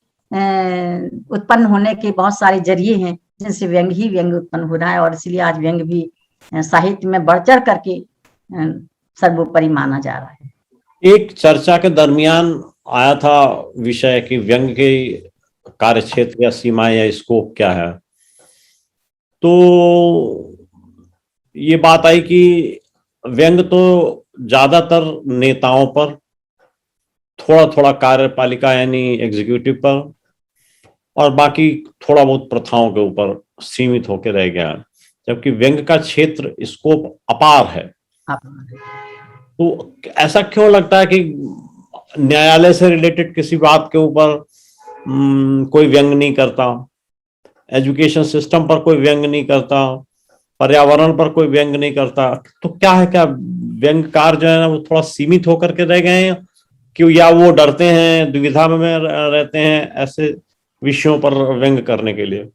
उत्पन्न होने के बहुत सारे जरिए हैं, जिनसे व्यंग ही व्यंग उत्पन्न हो रहा है। और इसलिए आज व्यंग भी साहित्य में बढ़ चढ़ करके सर्वोपरि माना जा रहा है। एक चर्चा के दरमियान आया था विषय कि व्यंग के कार्य क्षेत्र या सीमाएं या स्कोप क्या है, तो ये बात आई कि व्यंग तो ज्यादातर नेताओं पर, थोड़ा थोड़ा कार्यपालिका यानी एग्जीक्यूटिव पर, और बाकी थोड़ा बहुत प्रथाओं के ऊपर सीमित होकर रह गया है, जबकि व्यंग का क्षेत्र स्कोप अपार है। तो ऐसा क्यों लगता है कि न्यायालय से रिलेटेड किसी बात के ऊपर कोई व्यंग नहीं करता, एजुकेशन सिस्टम पर कोई व्यंग नहीं करता, पर्यावरण पर कोई व्यंग नहीं करता? तो क्या है, क्या व्यंगकार जो है ना वो थोड़ा सीमित होकर के रह गए हैं, क्यों, या वो डरते हैं, दुविधा में रहते हैं ऐसे विषयों पर व्यंग करने के लिए?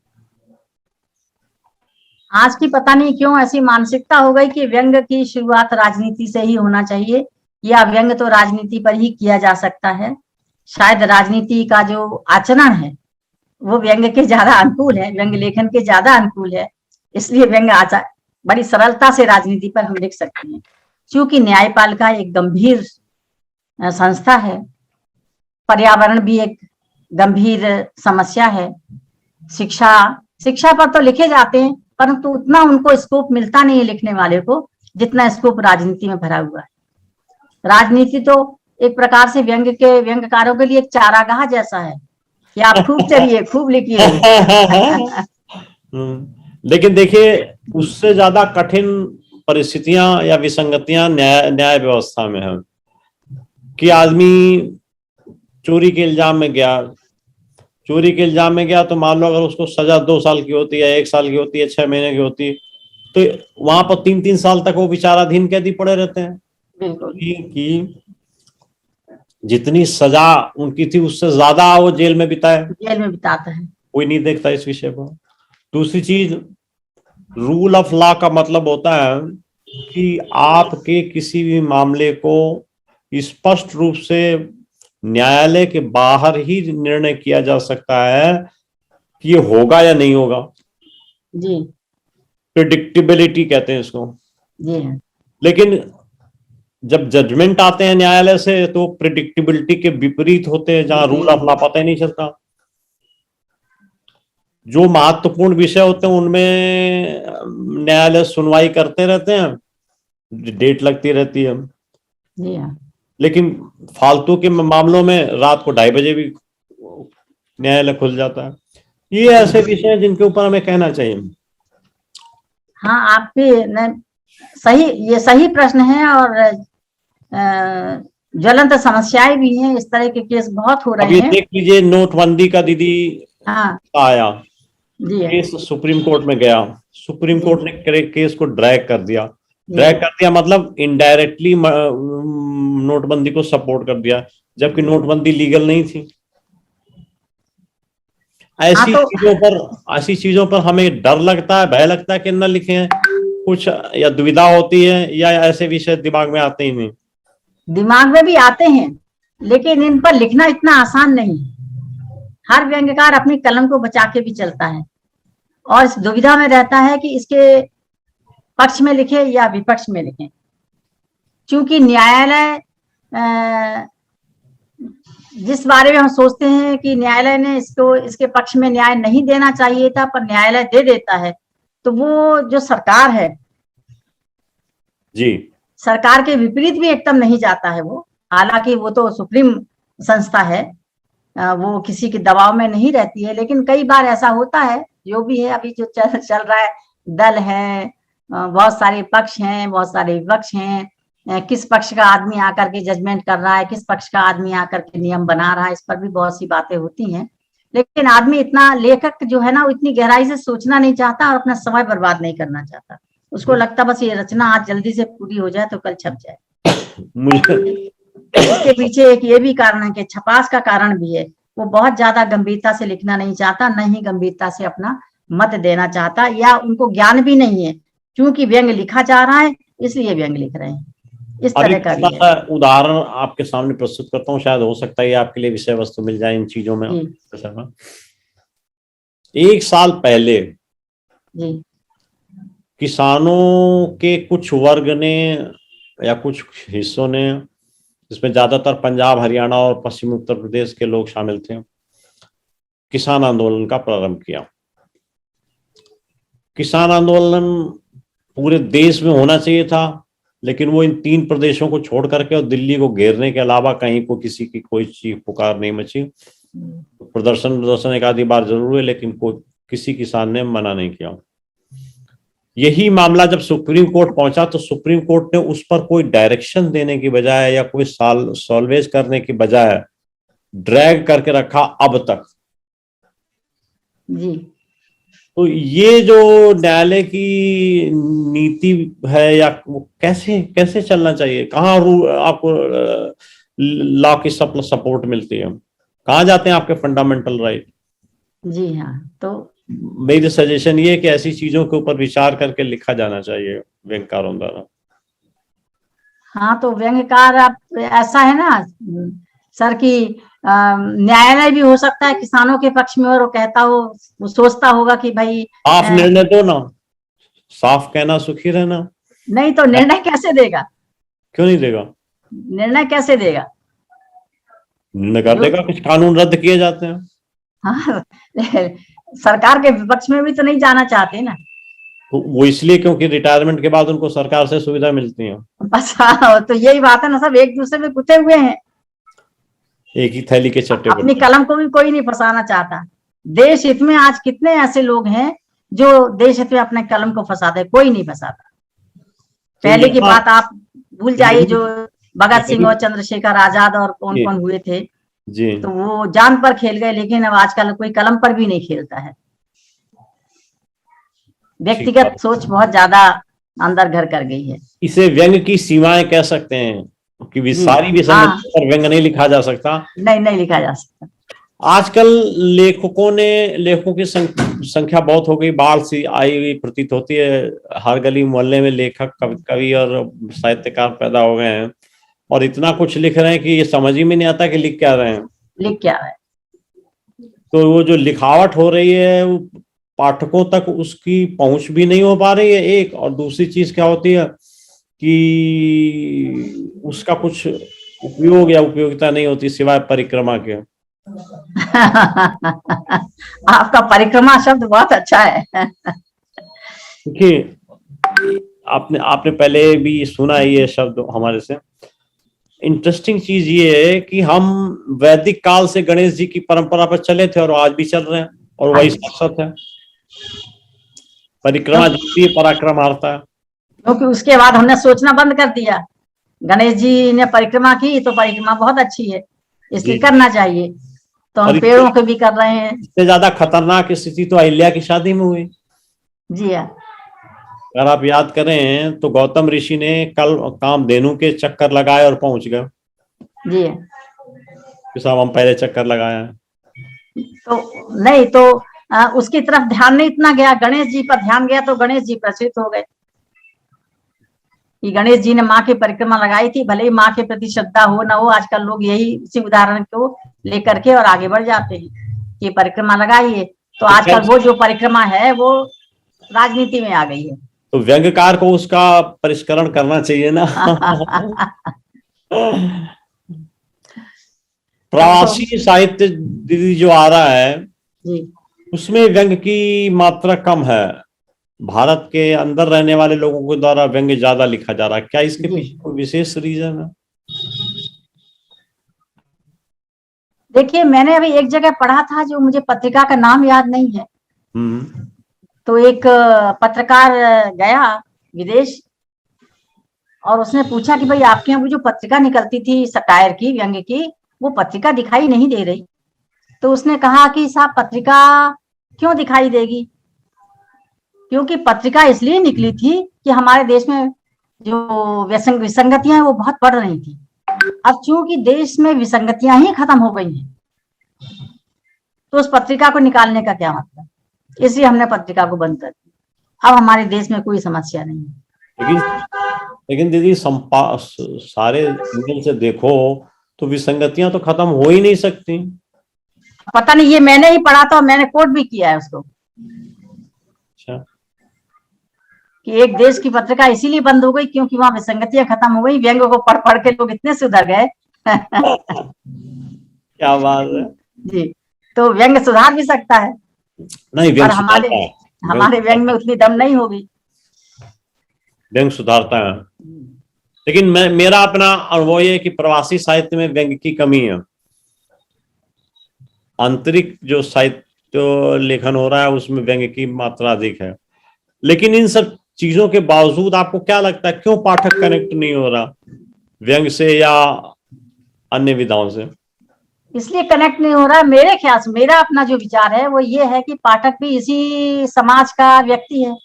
आज की पता नहीं क्यों ऐसी मानसिकता हो गई कि व्यंग की शुरुआत राजनीति से ही होना चाहिए, या व्यंग तो राजनीति पर ही किया जा सकता है। शायद राजनीति का जो आचरण है वो व्यंग के ज्यादा अनुकूल है, व्यंग लेखन के ज्यादा अनुकूल है। इसलिए व्यंग बड़ी सरलता से राजनीति पर हम लिख सकते हैं। क्योंकि न्यायपालिका एक गंभीर संस्था है, पर्यावरण भी एक गंभीर समस्या है, शिक्षा पर तो लिखे जाते हैं, परंतु उतना उनको स्कोप मिलता नहीं है लिखने वाले को जितना स्कोप राजनीति में भरा हुआ है। राजनीति तो एक प्रकार से व्यंग्यकारों के लिए एक चारागाह जैसा है कि आप खूब चलिए, खूब लिखिए। लेकिन देखिए, उससे ज्यादा कठिन परिस्थितियां या विसंगतियां न्याय व्यवस्था में है कि आदमी चोरी के इल्जाम में गया तो मान लो अगर उसको सजा 2 साल की होती है, 1 साल की होती है, 6 महीने की होती है, तो वहां पर 3-3 साल तक वो विचाराधीन कैदी पड़े रहते हैं। बिल्कुल कि जितनी सजा उनकी थी उससे ज्यादा वो जेल में बिताता है। कोई नहीं देखता इस विषय पर। दूसरी चीज, रूल ऑफ लॉ का मतलब होता है कि आपके किसी भी मामले को स्पष्ट रूप से न्यायालय के बाहर ही निर्णय किया जा सकता है कि ये होगा या नहीं होगा। जी, प्रिडिक्टेबिलिटी कहते हैं इसको। जी। लेकिन जब जजमेंट आते हैं न्यायालय से तो प्रिडिक्टेबिलिटी के विपरीत होते हैं, जहां रूल ऑफ लॉ पता ही नहीं चलता। जो महत्वपूर्ण विषय होते हैं उनमें न्यायालय सुनवाई करते रहते हैं, डेट लगती रहती है। जी हाँ। लेकिन फालतू के मामलों में रात को 2:30 बजे भी न्यायालय खुल जाता है। ये ऐसे विषय हैं जिनके ऊपर हमें कहना चाहिए। हाँ, आपके ये सही प्रश्न है और ज्वलंत समस्याएं भी हैं। इस तरह के केस बहुत हो रहे हैं। देख लीजिए, नोटबंदी का दीदी आया, केस सुप्रीम कोर्ट में गया, सुप्रीम कोर्ट ने केस को ड्रैग कर दिया मतलब इनडायरेक्टली नोटबंदी को सपोर्ट कर दिया, जबकि नोटबंदी लीगल नहीं थी। ऐसी चीजों पर हमें डर लगता है, भय लगता है कि न लिखे हैं कुछ, या दुविधा होती है, या ऐसे विषय दिमाग में आते ही नहीं। दिमाग में भी आते हैं, लेकिन इन पर लिखना इतना आसान नहीं। हर व्यंग्यकार अपनी कलम को बचा के भी चलता है और इस दुविधा में रहता है कि इसके पक्ष में लिखे या विपक्ष में लिखे, क्योंकि न्यायालय जिस बारे में हम सोचते हैं कि न्यायालय ने इसके पक्ष में न्याय नहीं देना चाहिए था, पर न्यायालय दे देता है, तो वो जो सरकार है जी, सरकार के विपरीत भी एकदम नहीं जाता है वो। हालांकि वो तो सुप्रीम संस्था है, वो किसी के दबाव में नहीं रहती है, लेकिन कई बार ऐसा होता है। जो भी है अभी जो चल रहा है, दल है, बहुत सारे पक्ष हैं, बहुत सारे विपक्ष हैं, किस पक्ष का आदमी आकर के जजमेंट कर रहा है, किस पक्ष का आदमी आकर के नियम बना रहा है, इस पर भी बहुत सी बातें होती हैं। लेकिन आदमी इतना, लेखक जो है ना, वो इतनी गहराई से सोचना नहीं चाहता और अपना समय बर्बाद नहीं करना चाहता। उसको लगता बस ये रचना आज जल्दी से पूरी हो जाए तो कल छप जाए। इसके पीछे एक ये भी कारण है कि छपास का कारण भी है। वो बहुत ज्यादा गंभीरता से लिखना नहीं चाहता, न ही गंभीरता से अपना मत देना चाहता, या उनको ज्ञान भी नहीं है, क्योंकि व्यंग्य लिखा जा रहा है इसलिए व्यंग्य लिख रहे हैं। इस तरह का भी है। उदाहरण आपके सामने प्रस्तुत करता हूँ, शायद हो सकता है आपके लिए विषय वस्तु मिल जाए इन चीजों में। 1 साल पहले जी, किसानों के कुछ वर्ग ने या कुछ हिस्सों ने, जिसमें ज्यादातर पंजाब, हरियाणा और पश्चिमी उत्तर प्रदेश के लोग शामिल थे, किसान आंदोलन का प्रारंभ किया। किसान आंदोलन पूरे देश में होना चाहिए था, लेकिन वो इन 3 प्रदेशों को छोड़ करके और दिल्ली को घेरने के अलावा कहीं को किसी की कोई चीख पुकार नहीं मची। प्रदर्शन एक आधी बार जरूर हुए, लेकिन किसी किसान ने मना नहीं किया। यही मामला जब सुप्रीम कोर्ट पहुंचा तो सुप्रीम कोर्ट ने उस पर कोई डायरेक्शन देने की बजाय या कोई सॉल्वेज करने की बजाय ड्रैग करके रखा अब तक। जी। तो ये जो न्यायालय की नीति है, या वो कैसे चलना चाहिए, कहाँ आपको लॉ की सपोर्ट मिलती है, कहाँ जाते हैं आपके फंडामेंटल राइट? जी हाँ, तो मेरी सजेशन ये है कि ऐसी चीजों के ऊपर विचार करके लिखा जाना चाहिए व्यंग्यकारों द्वारा। हाँ, तो व्यंग्यकार अब ऐसा है ना सर की न्यायालय भी हो सकता है किसानों के पक्ष में, और वो कहता हो, वो सोचता होगा कि भाई साफ निर्णय दो ना, साफ कहना सुखी रहना। नहीं तो निर्णय कैसे देगा? क्यों नहीं देगा? निर्णय कैसे देगा? निर्णय कर देगा, कुछ कानून रद्द किए जाते हैं। हाँ, सरकार के विपक्ष में भी तो नहीं जाना चाहते ना। वो इसलिए क्योंकि रिटायरमेंट के बाद उनको सरकार से सुविधा मिलती है। बस हाँ, तो यही बात है ना, सब एक दूसरे में गुथे हुए हैं। एक ही थैली के चट्टे अपनी बट्टे। कलम को भी कोई नहीं फंसाना चाहता। देश हित में आज कितने ऐसे लोग हैं जो देश हित में अपने कलम को फंसाते, कोई नहीं फंसाता। तो पहले की यहाँ बात आप भूल जाइए, जो भगत सिंह और जी चंद्रशेखर आजाद और कौन कौन हुए थे, जी तो वो जान पर खेल गए, लेकिन अब आजकल कोई कलम पर भी नहीं खेलता है। ठीक बात। व्यक्तिगत सोच बहुत ज्यादा अंदर घर कर गई है। इसे व्यंग की सीमाएं कह सकते हैं कि जी सारी हाँ, विसंगति पर व्यंग नहीं लिखा जा सकता। नहीं नहीं लिखा जा सकता। आजकल लेखकों की संख्या बहुत हो गई, बाढ़ सी आई हुई प्रतीत होती है। हर गली मोहल्ले में लेखक कवि और साहित्यकार पैदा हो गए हैं और इतना कुछ लिख रहे हैं कि ये समझ ही में नहीं आता कि लिख क्या रहे हैं। लिख क्या है। तो वो जो लिखावट हो रही है वो पाठकों तक उसकी पहुंच भी नहीं हो पा रही है, एक। और दूसरी चीज क्या होती है कि उसका कुछ उपयोग या उपयोगिता नहीं होती सिवाय परिक्रमा के। आपका परिक्रमा शब्द बहुत अच्छा है। देखिए, आपने आपने पहले भी सुना है ये शब्द हमारे से। इंटरेस्टिंग चीज ये है कि हम वैदिक काल से गणेश जी की परंपरा पर चले थे और आज भी चल रहे हैं, और वही शाश्वत है। परिक्रमा जीतती है, पराक्रम हारता है। क्योंकि उसके बाद हमने सोचना बंद कर दिया। गणेश जी ने परिक्रमा की तो परिक्रमा बहुत अच्छी है, इसलिए जी। करना चाहिए, तो और हम पेड़ों के भी कर रहे हैं। इससे ज्यादा खतरनाक स्थिति तो अहिल्या की शादी में हुई। जी हाँ। अगर आप याद करें तो गौतम ऋषि ने कल कामधेनु के चक्कर लगाए और पहुंच गए जी हाँ। कि साहब हम पहले चक्कर लगाया है। तो नहीं तो उसकी तरफ ध्यान नहीं इतना गया, गणेश जी पर ध्यान गया तो गणेश जी प्रचलित हो गए कि गणेश जी ने माँ की परिक्रमा लगाई थी। भले ही माँ के प्रति श्रद्धा हो ना हो, आजकल लोग यही इसी उदाहरण को लेकर के और आगे बढ़ जाते हैं कि परिक्रमा लगाइए। तो आजकल वो जो परिक्रमा है वो राजनीति में आ गई है। तो व्यंग्यकार को उसका परिष्करण करना चाहिए ना। प्रवासी साहित्य दीदी जो आ रहा है जी। उसमें व्यंग्य की मात्रा कम है। भारत के अंदर रहने वाले लोगों के द्वारा व्यंग्य ज्यादा लिखा जा रहा है, क्या इसके पीछे कोई विशेष रीजन है? देखिए, मैंने अभी एक जगह पढ़ा था, जो मुझे पत्रिका का नाम याद नहीं है। तो एक पत्रकार गया विदेश और उसने पूछा कि भाई आपके यहाँ वो जो पत्रिका निकलती थी सटायर की, व्यंग्य की, वो पत्रिका दिखाई नहीं दे रही। तो उसने कहा कि साहब पत्रिका क्यों दिखाई देगी, क्योंकि पत्रिका इसलिए निकली थी कि हमारे देश में जो विसंगतियां हैं वो बहुत बढ़ रही थी। अब चूंकि देश में विसंगतियां ही खत्म हो गई हैं, तो उस पत्रिका को निकालने का क्या मतलब, इसलिए हमने पत्रिका को बंद कर दिया। अब हमारे देश में कोई समस्या नहीं है। लेकिन दीदी सारे एंगल से देखो तो विसंगतियां तो खत्म हो ही नहीं सकती। पता नहीं, ये मैंने ही पढ़ा था, मैंने कोट भी किया है उसको। अच्छा। कि एक देश की पत्रिका इसीलिए बंद हो गई क्योंकि वहां विसंगतियां खत्म हो गई। व्यंग्य को पढ़ पढ़ के लोग इतने सुधर गए। क्या बात है। जी। तो व्यंग्य सुधार भी सकता है, नहीं, और हमारे व्यंग्य में उतनी दम नहीं होगी। व्यंग्य सुधारता है, लेकिन मेरा अपना अनुभव ये है कि प्रवासी साहित्य में व्यंग्य की कमी है। आंतरिक जो साहित्य लेखन हो रहा है उसमें व्यंग्य की मात्रा अधिक है। लेकिन इन सब चीजों के बावजूद आपको क्या लगता है क्यों पाठक कनेक्ट नहीं हो रहा व्यंग्य से या अन्य विधाओं से? इसलिए कनेक्ट नहीं हो रहा, मेरे ख्याल से, मेरा अपना जो विचार है वो ये है कि पाठक भी इसी समाज का व्यक्ति है,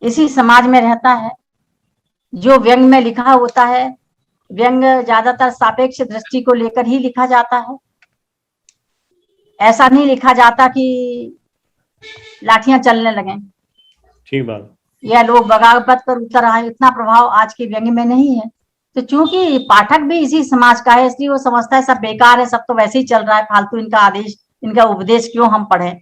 इसी समाज में रहता है। जो व्यंग्य में लिखा होता है, व्यंग्य ज्यादातर सापेक्ष दृष्टि को लेकर ही लिखा जाता है। ऐसा नहीं लिखा जाता कि लाठियां चलने लगे, ठीक बात, या लोग बगावत पर उतर आए, इतना प्रभाव आज के व्यंग्य में नहीं है। तो चूंकि पाठक भी इसी समाज का है, इसलिए वो समझता है सब बेकार है, सब तो वैसे ही चल रहा है, फालतू इनका आदेश, इनका उपदेश क्यों हम पढ़ें।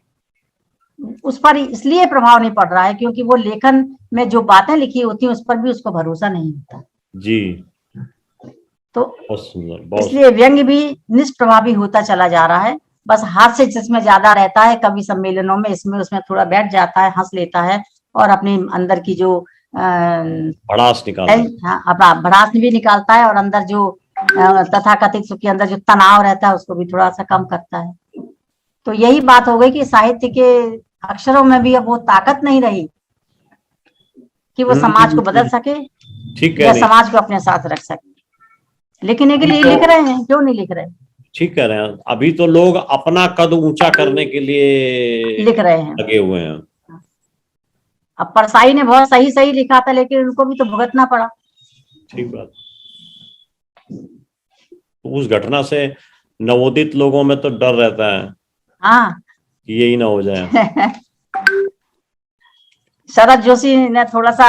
उस पर इसलिए प्रभाव नहीं पड़ रहा है क्योंकि वो लेखन में जो बातें लिखी होती हैं उस पर भी उसको भरोसा नहीं होता जी। तो बहुत सुंदर, इसलिए व्यंग्य भी निष्प्रभावी होता चला जा रहा है। बस हाथ से जिसमें ज्यादा रहता है, कभी सम्मेलनों में इसमें उसमें थोड़ा बैठ जाता है, हंस लेता है, और अपने अंदर की जो भड़ास निकालता है। हाँ, अपना भड़ास भी निकालता है और अंदर जो तथाकथित उसके अंदर जो तनाव रहता है उसको भी थोड़ा सा कम करता है। तो यही बात हो गई कि साहित्य के अक्षरों में भी अब वो ताकत नहीं रही कि वो समाज को बदल सके ठीक या है, समाज को अपने साथ रख सके। लिखने के लिए लिख रहे हैं, क्यों नहीं लिख रहे? ठीक कह रहे हैं। अभी तो लोग अपना कद ऊंचा करने के लिए लिख रहे हैं, लगे हुए हैं। अब परसाई ने बहुत सही सही लिखा था, लेकिन उनको भी तो भुगतना पड़ा। ठीक बात। तो उस घटना से नवोदित लोगों में तो डर रहता है हाँ कि यही ना हो जाए। शरद जोशी ने थोड़ा सा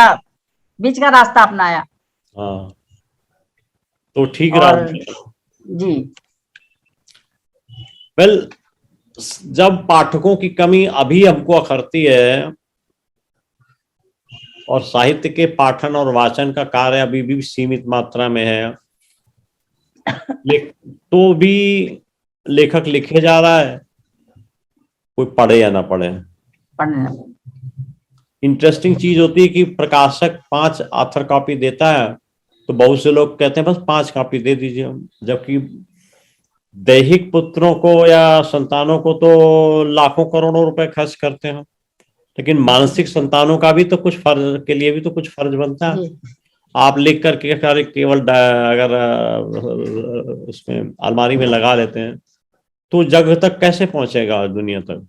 बीच का रास्ता अपनाया। हाँ, तो ठीक और रहा जी, वेल, जब पाठकों की कमी अभी हमको अखरती है और साहित्य के पाठन और वाचन का कार्य अभी भी सीमित मात्रा में है, तो भी लेखक लिखे जा रहा है, कोई पढ़े या ना पढ़े। पढ़ने इंटरेस्टिंग चीज होती है कि प्रकाशक 5 ऑथर कॉपी देता है तो बहुत से लोग कहते हैं बस 5 कॉपी दे दीजिए, जबकि दैहिक पुत्रों को या संतानों को तो लाखों करोड़ों रुपए खर्च करते हैं, लेकिन मानसिक संतानों का भी तो कुछ फर्ज के लिए भी तो कुछ फर्ज बनता है। आप लिख करके केवल अगर उसमें अलमारी में लगा लेते हैं तो जग तक कैसे पहुंचेगा, दुनिया तक?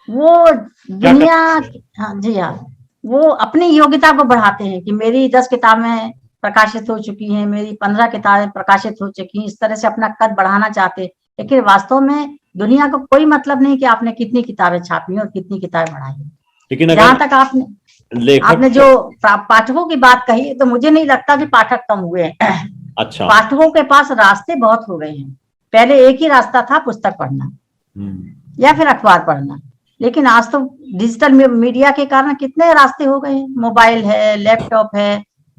वो दुनिया, हाँ जी हाँ, वो अपनी योग्यता को बढ़ाते हैं कि मेरी 10 किताबें प्रकाशित हो चुकी हैं, मेरी 15 किताबें प्रकाशित हो चुकी हैं, इस तरह से अपना कद बढ़ाना चाहते हैं। लेकिन वास्तव में दुनिया को कोई मतलब नहीं कि आपने कितनी किताबें छापी और कितनी किताबें बढ़ाई। लेकिन जहां तक आपने जो पाठकों की बात कही, तो मुझे नहीं लगता कि पाठक कम हुए हैं। अच्छा, पाठकों के पास रास्ते बहुत हो गए हैं। पहले एक ही रास्ता था, पुस्तक पढ़ना या फिर अखबार पढ़ना, लेकिन आज तो डिजिटल मीडिया के कारण कितने रास्ते हो गए हैं। मोबाइल है, लैपटॉप है,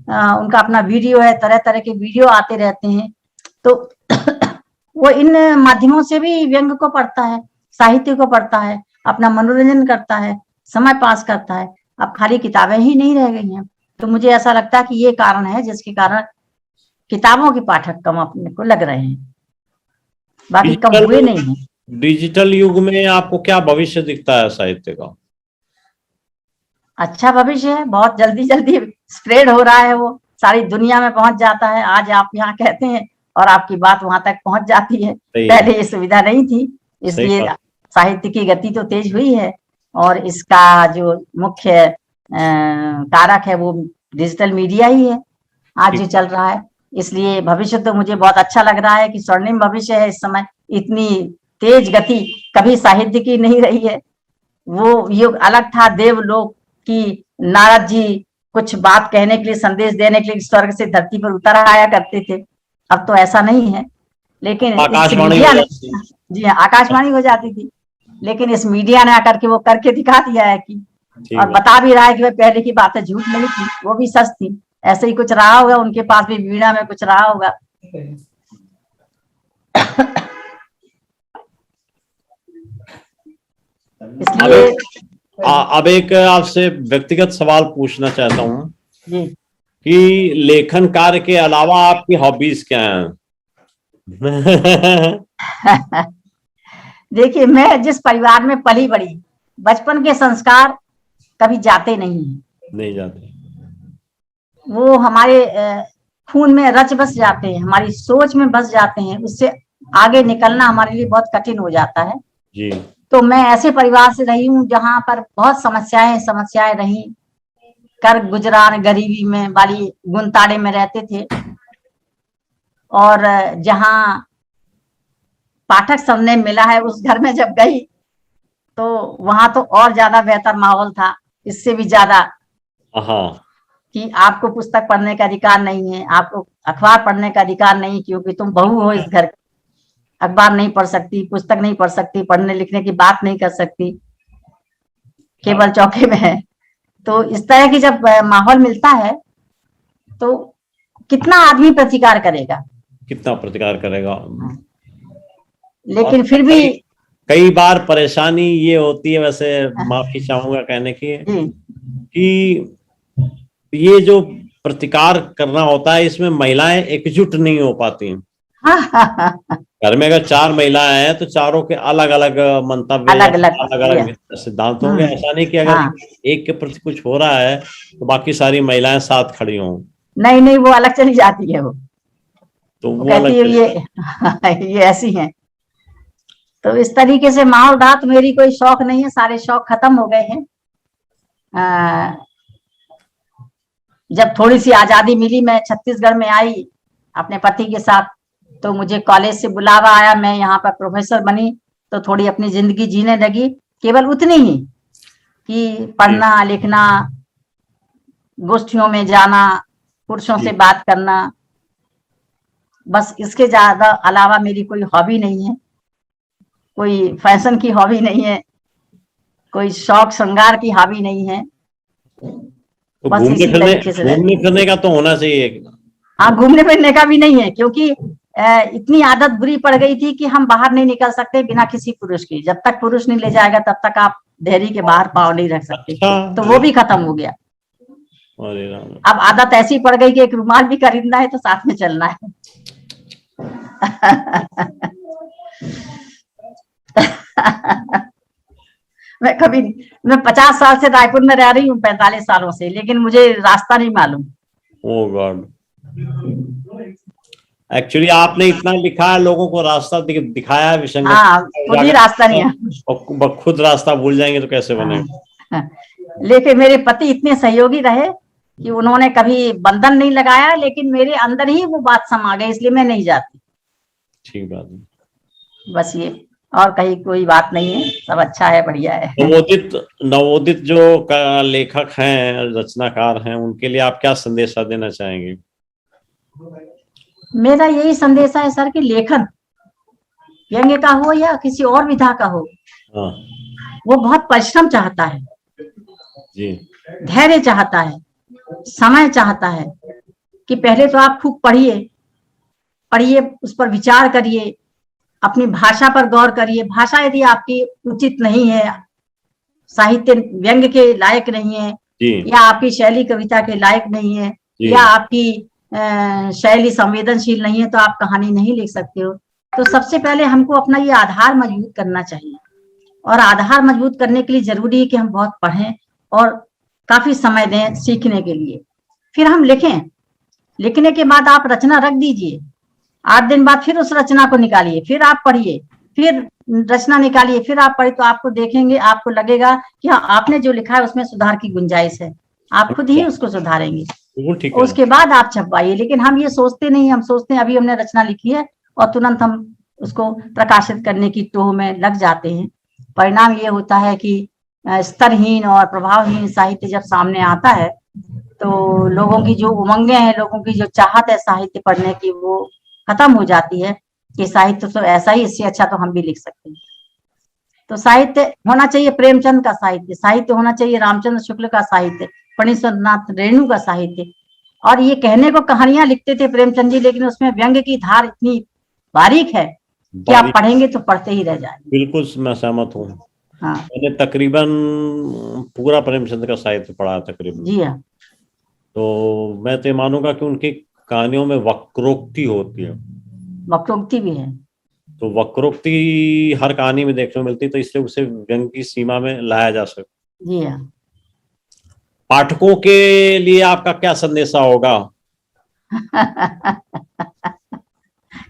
उनका अपना वीडियो है, तरह तरह के वीडियो आते रहते हैं। तो वो इन माध्यमों से भी व्यंग को पढ़ता है, साहित्य को पढ़ता है, अपना मनोरंजन करता है, समय पास करता है। अब खाली किताबें ही नहीं रह गई हैं। तो मुझे ऐसा लगता है कि ये कारण है जिसके कारण किताबों के पाठक कम अपने को लग रहे हैं, बाकी कम हुए नहीं है। डिजिटल युग में आपको क्या भविष्य दिखता है साहित्य का? अच्छा भविष्य है, बहुत जल्दी जल्दी स्प्रेड हो रहा है, वो सारी दुनिया में पहुंच जाता है। आज आप यहाँ कहते हैं और आपकी बात वहां तक पहुंच जाती है। पहले ये सुविधा नहीं थी, इसलिए साहित्य की गति तो तेज हुई है। और इसका जो मुख्य कारक है वो डिजिटल मीडिया ही है आज जो चल रहा है। इसलिए भविष्य तो मुझे बहुत अच्छा लग रहा है कि स्वर्णिम भविष्य है इस समय। इतनी तेज गति कभी साहित्य की नहीं रही है। वो युग अलग था, देवलोक की नारद जी कुछ बात कहने के लिए, संदेश देने के लिए स्वर्ग से धरती पर उतर आया करते थे। अब तो ऐसा नहीं है, लेकिन आकाशवाणी जी हाँ, आकाशवाणी हो जाती थी, लेकिन इस मीडिया ने आकर के वो करके दिखा दिया है कि, और बता भी रहा है कि वे पहले की बातें झूठ नहीं थी, वो भी सच थी। ऐसे ही कुछ रहा होगा, उनके पास भी वीणा में कुछ रहा होगा। इसलिए अब एक आपसे व्यक्तिगत सवाल पूछना चाहता हूँ कि लेखन कार्य के अलावा आपकी हॉबीज क्या हैं? देखिए, मैं जिस परिवार में पली बड़ी, बचपन के संस्कार कभी जाते नहीं जाते, वो हमारे खून में रच बस जाते हैं, हमारी सोच में बस जाते हैं। उससे आगे निकलना हमारे लिए बहुत कठिन हो जाता है जी। तो मैं ऐसे परिवार से रही हूँ जहां पर बहुत समस्याएं रही, कर गुजरान गरीबी में वाली गुनताड़े में रहते थे। और जहां पाठक सबने मिला है, उस घर में जब गई तो वहां तो और ज्यादा बेहतर माहौल था, इससे भी ज्यादा, कि आपको पुस्तक पढ़ने का अधिकार नहीं है, आपको अखबार पढ़ने का अधिकार नहीं, क्योंकि तुम बहू हो इस घर। अखबार नहीं पढ़ सकती, पुस्तक नहीं पढ़ सकती, पढ़ने लिखने की बात नहीं कर सकती, केवल चौके में है। तो इस तरह की जब माहौल मिलता है तो कितना आदमी प्रतिकार करेगा, कितना प्रतिकार करेगा। लेकिन फिर भी कई बार परेशानी ये होती है, वैसे माफी चाहूंगा कहने की, कि ये जो प्रतिकार करना होता है इसमें महिलाएं एकजुट नहीं हो पाती हैं। घर में अगर 4 महिलाएं हैं तो चारों के अलग अलग मंतव्य या अलग अलग अलग अलग सिद्धांत होंगे। ऐसा नहीं कि अगर एक के प्रति कुछ हो रहा है तो बाकी सारी महिलाएं साथ खड़ी हों। नहीं नहीं, वो अलग चली जाती है। वो तो वो वो कहती अलग है ये ऐसी हैं। तो इस तरीके से माहौल रहा। तो मेरी कोई शौक नहीं है, सारे शौक खत्म हो गए हैं। जब थोड़ी सी आजादी मिली, मैं छत्तीसगढ़ में आई अपने पति के साथ, तो मुझे कॉलेज से बुलावा आया, मैं यहाँ पर प्रोफेसर बनी। तो थोड़ी अपनी जिंदगी जीने लगी, केवल उतनी ही कि पढ़ना लिखना, गोष्ठियों में जाना, पुरुषों से बात करना, बस इसके ज्यादा अलावा मेरी कोई हॉबी नहीं है। कोई फैशन की हॉबी नहीं है, कोई शौक श्रृंगार की हॉबी नहीं है। तो बस इसी तरीके से घूमने फिरने का तो होना चाहिए। हाँ, घूमने फिरने का भी नहीं है, क्योंकि इतनी आदत बुरी पड़ गई थी कि हम बाहर नहीं निकल सकते बिना किसी पुरुष की। जब तक पुरुष नहीं ले जाएगा तब तक आप डेयरी के बाहर पाँव नहीं रख सकते। तो वो भी खत्म हो गया। अब आदत ऐसी पड़ गई कि एक रुमाल भी खरीदना है तो साथ में चलना है। मैं 50 साल से रायपुर में रह रही हूँ, 45 सालों से, लेकिन मुझे रास्ता नहीं मालूम। ओह गॉड, एक्चुअली आपने इतना लिखा है, लोगों को रास्ता दिखाया है विसंगति। हाँ, खुद ही रास्ता नहीं है। और खुद रास्ता भूल जाएंगे तो कैसे बनेगा। लेकिन मेरे पति इतने सहयोगी रहे कि उन्होंने कभी बंधन नहीं लगाया, लेकिन मेरे अंदर ही वो बात समा गई, इसलिए मैं नहीं जाती। ठीक बात है। बस ये, और कहीं कोई बात नहीं है, सब अच्छा है, बढ़िया है। नवोदित जो लेखक हैं, रचनाकार हैं, उनके लिए आप क्या संदेशा देना चाहेंगे? मेरा यही संदेश है सर कि लेखन व्यंग्य का हो या किसी और विधा का हो, वो बहुत परिश्रम चाहता है जी, धैर्य चाहता है, समय चाहता है कि पहले तो आप खूब पढ़िए, उस पर विचार करिए, अपनी भाषा पर गौर करिए। भाषा यदि आपकी उचित नहीं है, साहित्य व्यंग्य के लायक नहीं है, या आपकी शैली कविता के लायक नहीं है, या आपकी शैली संवेदनशील नहीं है, तो आप कहानी नहीं लिख सकते हो। तो सबसे पहले हमको अपना ये आधार मजबूत करना चाहिए, और आधार मजबूत करने के लिए जरूरी है कि हम बहुत पढ़ें और काफी समय दें सीखने के लिए। फिर हम लिखें, लिखने के बाद आप रचना रख दीजिए, 8 दिन बाद फिर उस रचना को निकालिए, फिर आप पढ़िए, फिर रचना निकालिए, फिर आप पढ़िए, तो आपको देखेंगे, आपको लगेगा कि हाँ, आपने जो लिखा है उसमें सुधार की गुंजाइश है, आप खुद ही उसको सुधारेंगे। उसके बाद आप छपवाइए। लेकिन हम ये सोचते नहीं, हम सोचते हैं अभी हमने रचना लिखी है और तुरंत हम उसको प्रकाशित करने की टोह में लग जाते हैं। परिणाम ये होता है कि स्तरहीन और प्रभावहीन साहित्य जब सामने आता है तो लोगों की जो उमंगे हैं, लोगों की जो चाहत है साहित्य पढ़ने की, वो खत्म हो जाती है कि साहित्य तो ऐसा ही, इससे अच्छा तो हम भी लिख सकते हैं। तो साहित्य होना चाहिए प्रेमचंद का साहित्य, साहित्य होना चाहिए रामचंद्र शुक्ल का साहित्य, फणीश्वरनाथ रेणु का साहित्य। और ये कहने को कहानियां लिखते थे प्रेमचंद जी, लेकिन उसमें व्यंग्य की धार इतनी बारीक है कि आप पढ़ेंगे तो पढ़ते ही रह जाएंगे। बिल्कुल मैं सहमत हूँ। हाँ, मैंने तकरीबन पूरा प्रेमचंद का साहित्य पढ़ा तकरीबन। जी हाँ। तो मैं तो मानूंगा कि उनकी कहानियों में वक्रोक्ति होती है। वक्रोक्ति भी है। तो वक्रोक्ति हर कहानी में देखने को मिलती है, तो इसलिए उसे व्यंग्य की सीमा में लाया जा सकता। जी हाँ। पाठकों के लिए आपका क्या संदेशा होगा?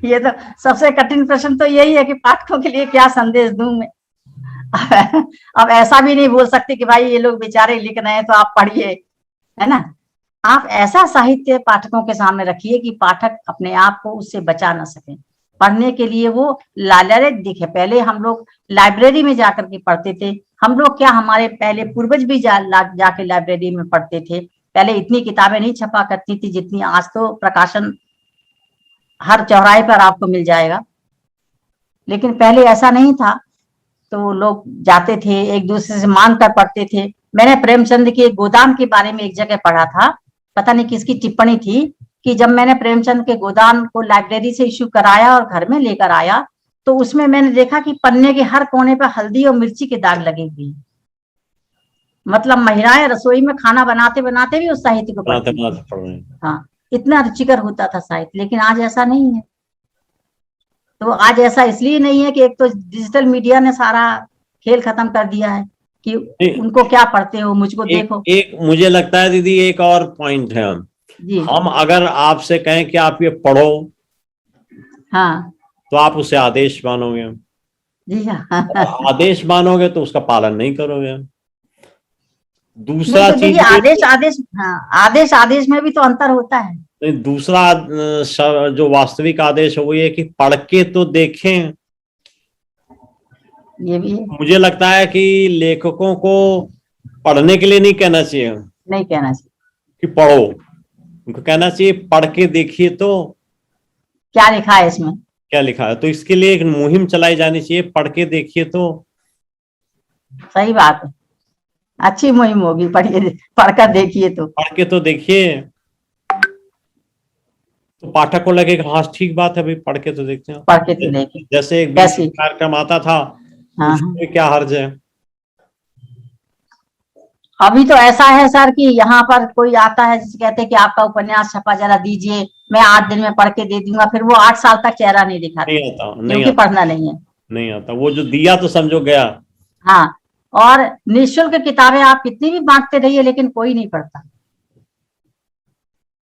ये तो सबसे कठिन प्रश्न तो यही है कि पाठकों के लिए क्या संदेश दूं मैं। अब ऐसा भी नहीं बोल सकते कि भाई ये लोग बेचारे लिख रहे हैं तो आप पढ़िए, है ना। आप ऐसा साहित्य पाठकों के सामने रखिए कि पाठक अपने आप को उससे बचा ना सके, पढ़ने के लिए वो लालच दिखे। पहले हम लोग लाइब्रेरी में जाकर के पढ़ते थे। हम लोग क्या, हमारे पहले पूर्वज भी जाके लाइब्रेरी में पढ़ते थे। पहले इतनी किताबें नहीं छपा करती थी जितनी आज, तो प्रकाशन हर चौराहे पर आपको मिल जाएगा। लेकिन पहले ऐसा नहीं था, तो लोग जाते थे एक दूसरे से मांग कर पढ़ते थे। मैंने प्रेमचंद के गोदाम के बारे में एक जगह पढ़ा था, पता नहीं किसकी टिप्पणी थी, कि जब मैंने प्रेमचंद के गोदाम को लाइब्रेरी से इश्यू कराया और घर में लेकर आया तो उसमें मैंने देखा कि पन्ने के हर कोने पर हल्दी और मिर्ची के दाग लगे हुए हैं। मतलब महिलाएं रसोई में खाना बनाते बनाते भी उस साहित्य को बनाते पढ़ती बनाते थी। पढ़ रहे हैं। हाँ, इतना रुचिकर होता था साहित्य, लेकिन आज ऐसा नहीं है। तो आज ऐसा इसलिए नहीं है कि एक तो डिजिटल मीडिया ने सारा खेल खत्म कर दिया है कि नहीं, उनको क्या पढ़ते हो, मुझको एक देखो। एक मुझे लगता है दीदी, एक और पॉइंट है। जी। हम अगर आपसे कहें कि आप ये पढ़ो, हाँ तो आप उसे आदेश मानोगे, जी। हाँ और आदेश मानोगे तो उसका पालन नहीं करोगे। नहीं दूसरा तो देखिए, चीज ये, आदेश आदेश, हाँ, आदेश आदेश में भी तो अंतर होता है। नहीं, दूसरा जो वास्तविक आदेश है वो ये कि पढ़ के तो देखें। ये भी है। मुझे लगता है कि लेखकों को पढ़ने के लिए नहीं कहना चाहिए नहीं कहना चाहिए। कि पढ़ो, उनको कहना चाहिए पढ़ के देखिए तो क्या लिखा है इसमें। क्या लिखा है। तो इसके लिए एक मुहिम चलाई जानी चाहिए, पढ़ के देखिए तो। सही बात है, अच्छी मुहिम होगी, पढ़िए, पढ़कर देखिए तो। पढ़ के तो देखिए, तो पाठक को लगेगा हाँ ठीक बात है भाई, पढ़ के तो देखते हैं। पढ़ के तो देखिए जैसे एक बीच कैसी। कार्यक्रम आता था, हाँ हाँ। उसमें क्या हर्ज है। अभी तो ऐसा है सर कि यहाँ पर कोई आता है जिसे कहते हैं कि आपका उपन्यास छपा, जरा दीजिए, मैं 8 दिन में पढ़ के दे दूंगा, फिर वो 8 साल तक चेहरा नहीं दिखाते नहीं आता, नहीं क्योंकि आता, पढ़ना नहीं है। नहीं आता। वो जो दिया तो समझो गया। हाँ, और निःशुल्क किताबें आप कितनी भी बांटते रहिए लेकिन कोई नहीं पढ़ता,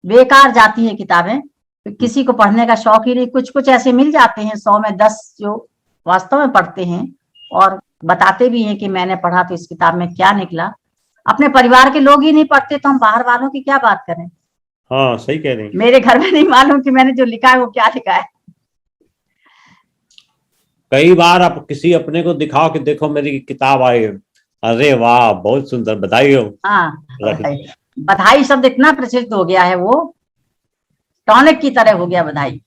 बेकार जाती हैं किताबें, किसी को पढ़ने का शौक ही नहीं। कुछ कुछ ऐसे मिल जाते हैं 100 में 10 जो वास्तव में पढ़ते हैं और बताते भी हैं कि मैंने पढ़ा तो इस किताब में क्या निकला। अपने परिवार के लोग ही नहीं पढ़ते तो हम बाहर वालों की क्या बात करें। हाँ सही कह रही हैं। मेरे घर में नहीं मालूम कि मैंने जो लिखा है वो क्या लिखा है। कई बार आप किसी अपने को दिखाओ कि देखो मेरी किताब आई है, अरे वाह बहुत सुंदर, बधाई हो। हाँ, रख बधाई, बधाई शब्द इतना प्रचलित हो गया है, वो टॉनिक की तरह हो गया बधाई।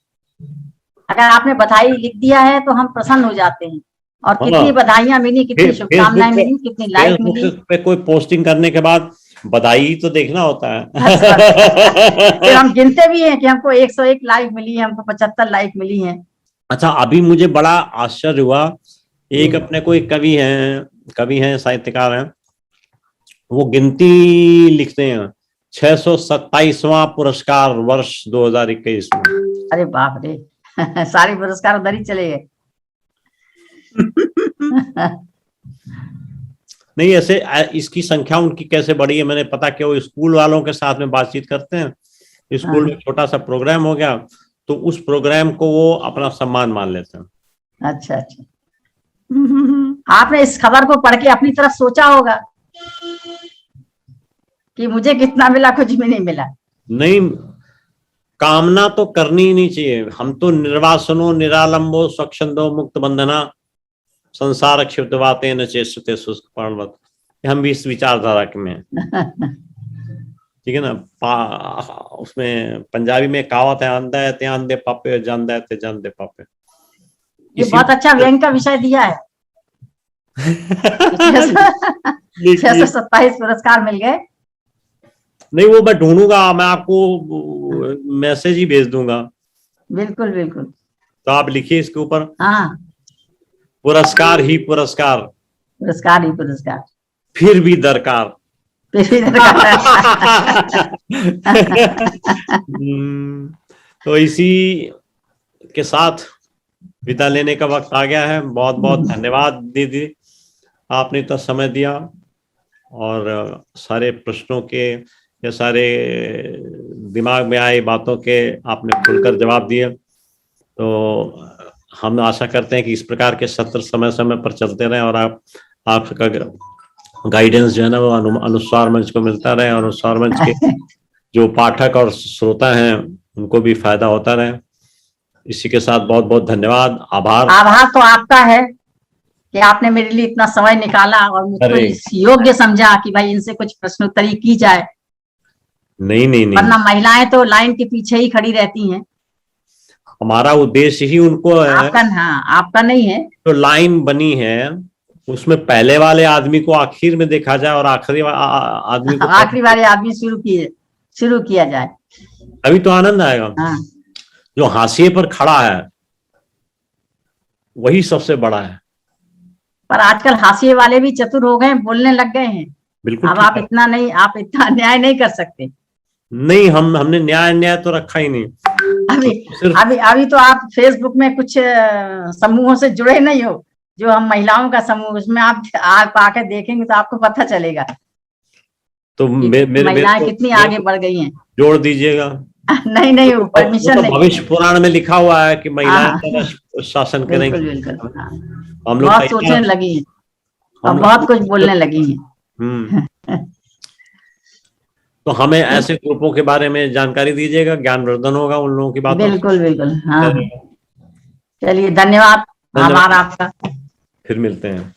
अगर आपने बधाई लिख दिया है तो हम प्रसन्न हो जाते हैं, और हाँ, कितनी बधाइयां मिली, कितनी शुभकामनाएं फेसबुक मिली, कितनी लाइक फेसबुक मिली। पे कोई पोस्टिंग करने के बाद बधाई तो देखना होता बस बस फिर है। हम गिनते भी हैं कि हमको 101 लाइक मिली है, हमको 75 लाइक मिली है। अच्छा, अभी मुझे बड़ा आश्चर्य हुआ, एक जी। अपने कोई कवि हैं साहित्यकार हैं, वो गिनती लिखते हैं 627वां पुरस्कार वर्ष 2021 में। अरे बाप रे सारे पुरस्कार उधर ही चले गए। नहीं, ऐसे इसकी संख्या उनकी कैसे बढ़ी है मैंने पता किया। वो स्कूल वालों के साथ में बातचीत करते हैं, स्कूल में छोटा सा प्रोग्राम हो गया तो उस प्रोग्राम को वो अपना सम्मान मान लेते हैं। अच्छा अच्छा। आपने इस खबर को पढ़ के अपनी तरफ सोचा होगा कि मुझे कितना मिला, कुछ भी नहीं मिला। नहीं, कामना तो करनी ही नहीं चाहिए। हम तो निर्वासनो निरालंबो स्वच्छंदो मुक्त बंधना संसार क्षिप्त बातें न चेष्टते शुष्क पर्णवत, हम भी इस विचारधारा के में। ठीक है ना। उसमें पंजाबी में कहावत है, अंधा है ते अंधे पापे, जानदा है ते जानदे पापे। ये बहुत अच्छा व्यंग का विषय दिया है। 627 पुरस्कार मिल गए। नहीं, वो मैं ढूंढूंगा, मैं आपको मैसेज ही भेज दूंगा। बिल्कुल बिल्कुल। तो आप लिखिए इसके ऊपर, हाँ, पुरस्कार ही पुरस्कार, पुरस्कार ही पुरस्कार, फिर भी दरकार। फिर भी दरकार। तो इसी के साथ विदा लेने का वक्त आ गया है। बहुत बहुत धन्यवाद दीदी, आपने इतना समय दिया और सारे प्रश्नों के या सारे दिमाग में आए बातों के आपने खुलकर जवाब दिए। तो हम आशा करते हैं कि इस प्रकार के सत्र समय समय पर चलते रहें और आपका गाइडेंस जो है ना वो अनुस्वार मंच को मिलता रहे, और अनुस्वार मंच के जो पाठक और श्रोता हैं उनको भी फायदा होता रहे। इसी के साथ बहुत बहुत धन्यवाद, आभार। आभार तो आपका है कि आपने मेरे लिए इतना समय निकाला और मुझको इस योग्य समझा कि भाई इनसे कुछ प्रश्नोत्तरी की जाए। नहीं नहीं नहीं, वरना महिलाएं तो लाइन के पीछे ही खड़ी रहती हैं। हमारा उद्देश्य ही उनको है। आपका, हाँ, आपका नहीं है। तो लाइन बनी है, उसमें पहले वाले आदमी को आखिर में देखा जाए और आखिरी आदमी को आखिरी वाले आदमी शुरू किया जाए, अभी तो आनंद आएगा। हाँ। जो हाशिए पर खड़ा है वही सबसे बड़ा है। पर आजकल हाशिए वाले भी चतुर हो गए, बोलने लग गए हैं। बिल्कुल अब ठीक आप है। इतना नहीं, आप इतना अन्याय नहीं कर सकते। नहीं, हमने न्याय अन्याय तो रखा ही नहीं। अभी सिर्फ अभी अभी तो आप फेसबुक में कुछ समूहों से जुड़े नहीं हो, जो हम महिलाओं का समूह, उसमें आप आके देखेंगे तो आपको पता चलेगा तो कि मेरे महिलाएं को कितनी मेरे आगे को बढ़ गई हैं। जोड़ दीजिएगा। नहीं नहीं, वो वो परमिशन तो नहीं भविष्य है। पुराण में लिखा हुआ है कि हाँ महिलाएं हाँ, पहले शासन बिल्कुल करेंगी। बिल्कुल, हाँ। हम लोग बहुत सोचने तैयार लगी हैं और हम बहुत कुछ लोग बोलने लगी हम्म हैं। तो हमें ऐसे ग्रुपों के बारे में जानकारी दीजिएगा, ज्ञानवर्धन होगा उन लोगों की बातों से। बिल्कुल बिल्कुल, हाँ हाँ। करेगा। चलिए, धन्यवाद, धन्यवाद। आभार आपका। फिर मिलते हैं।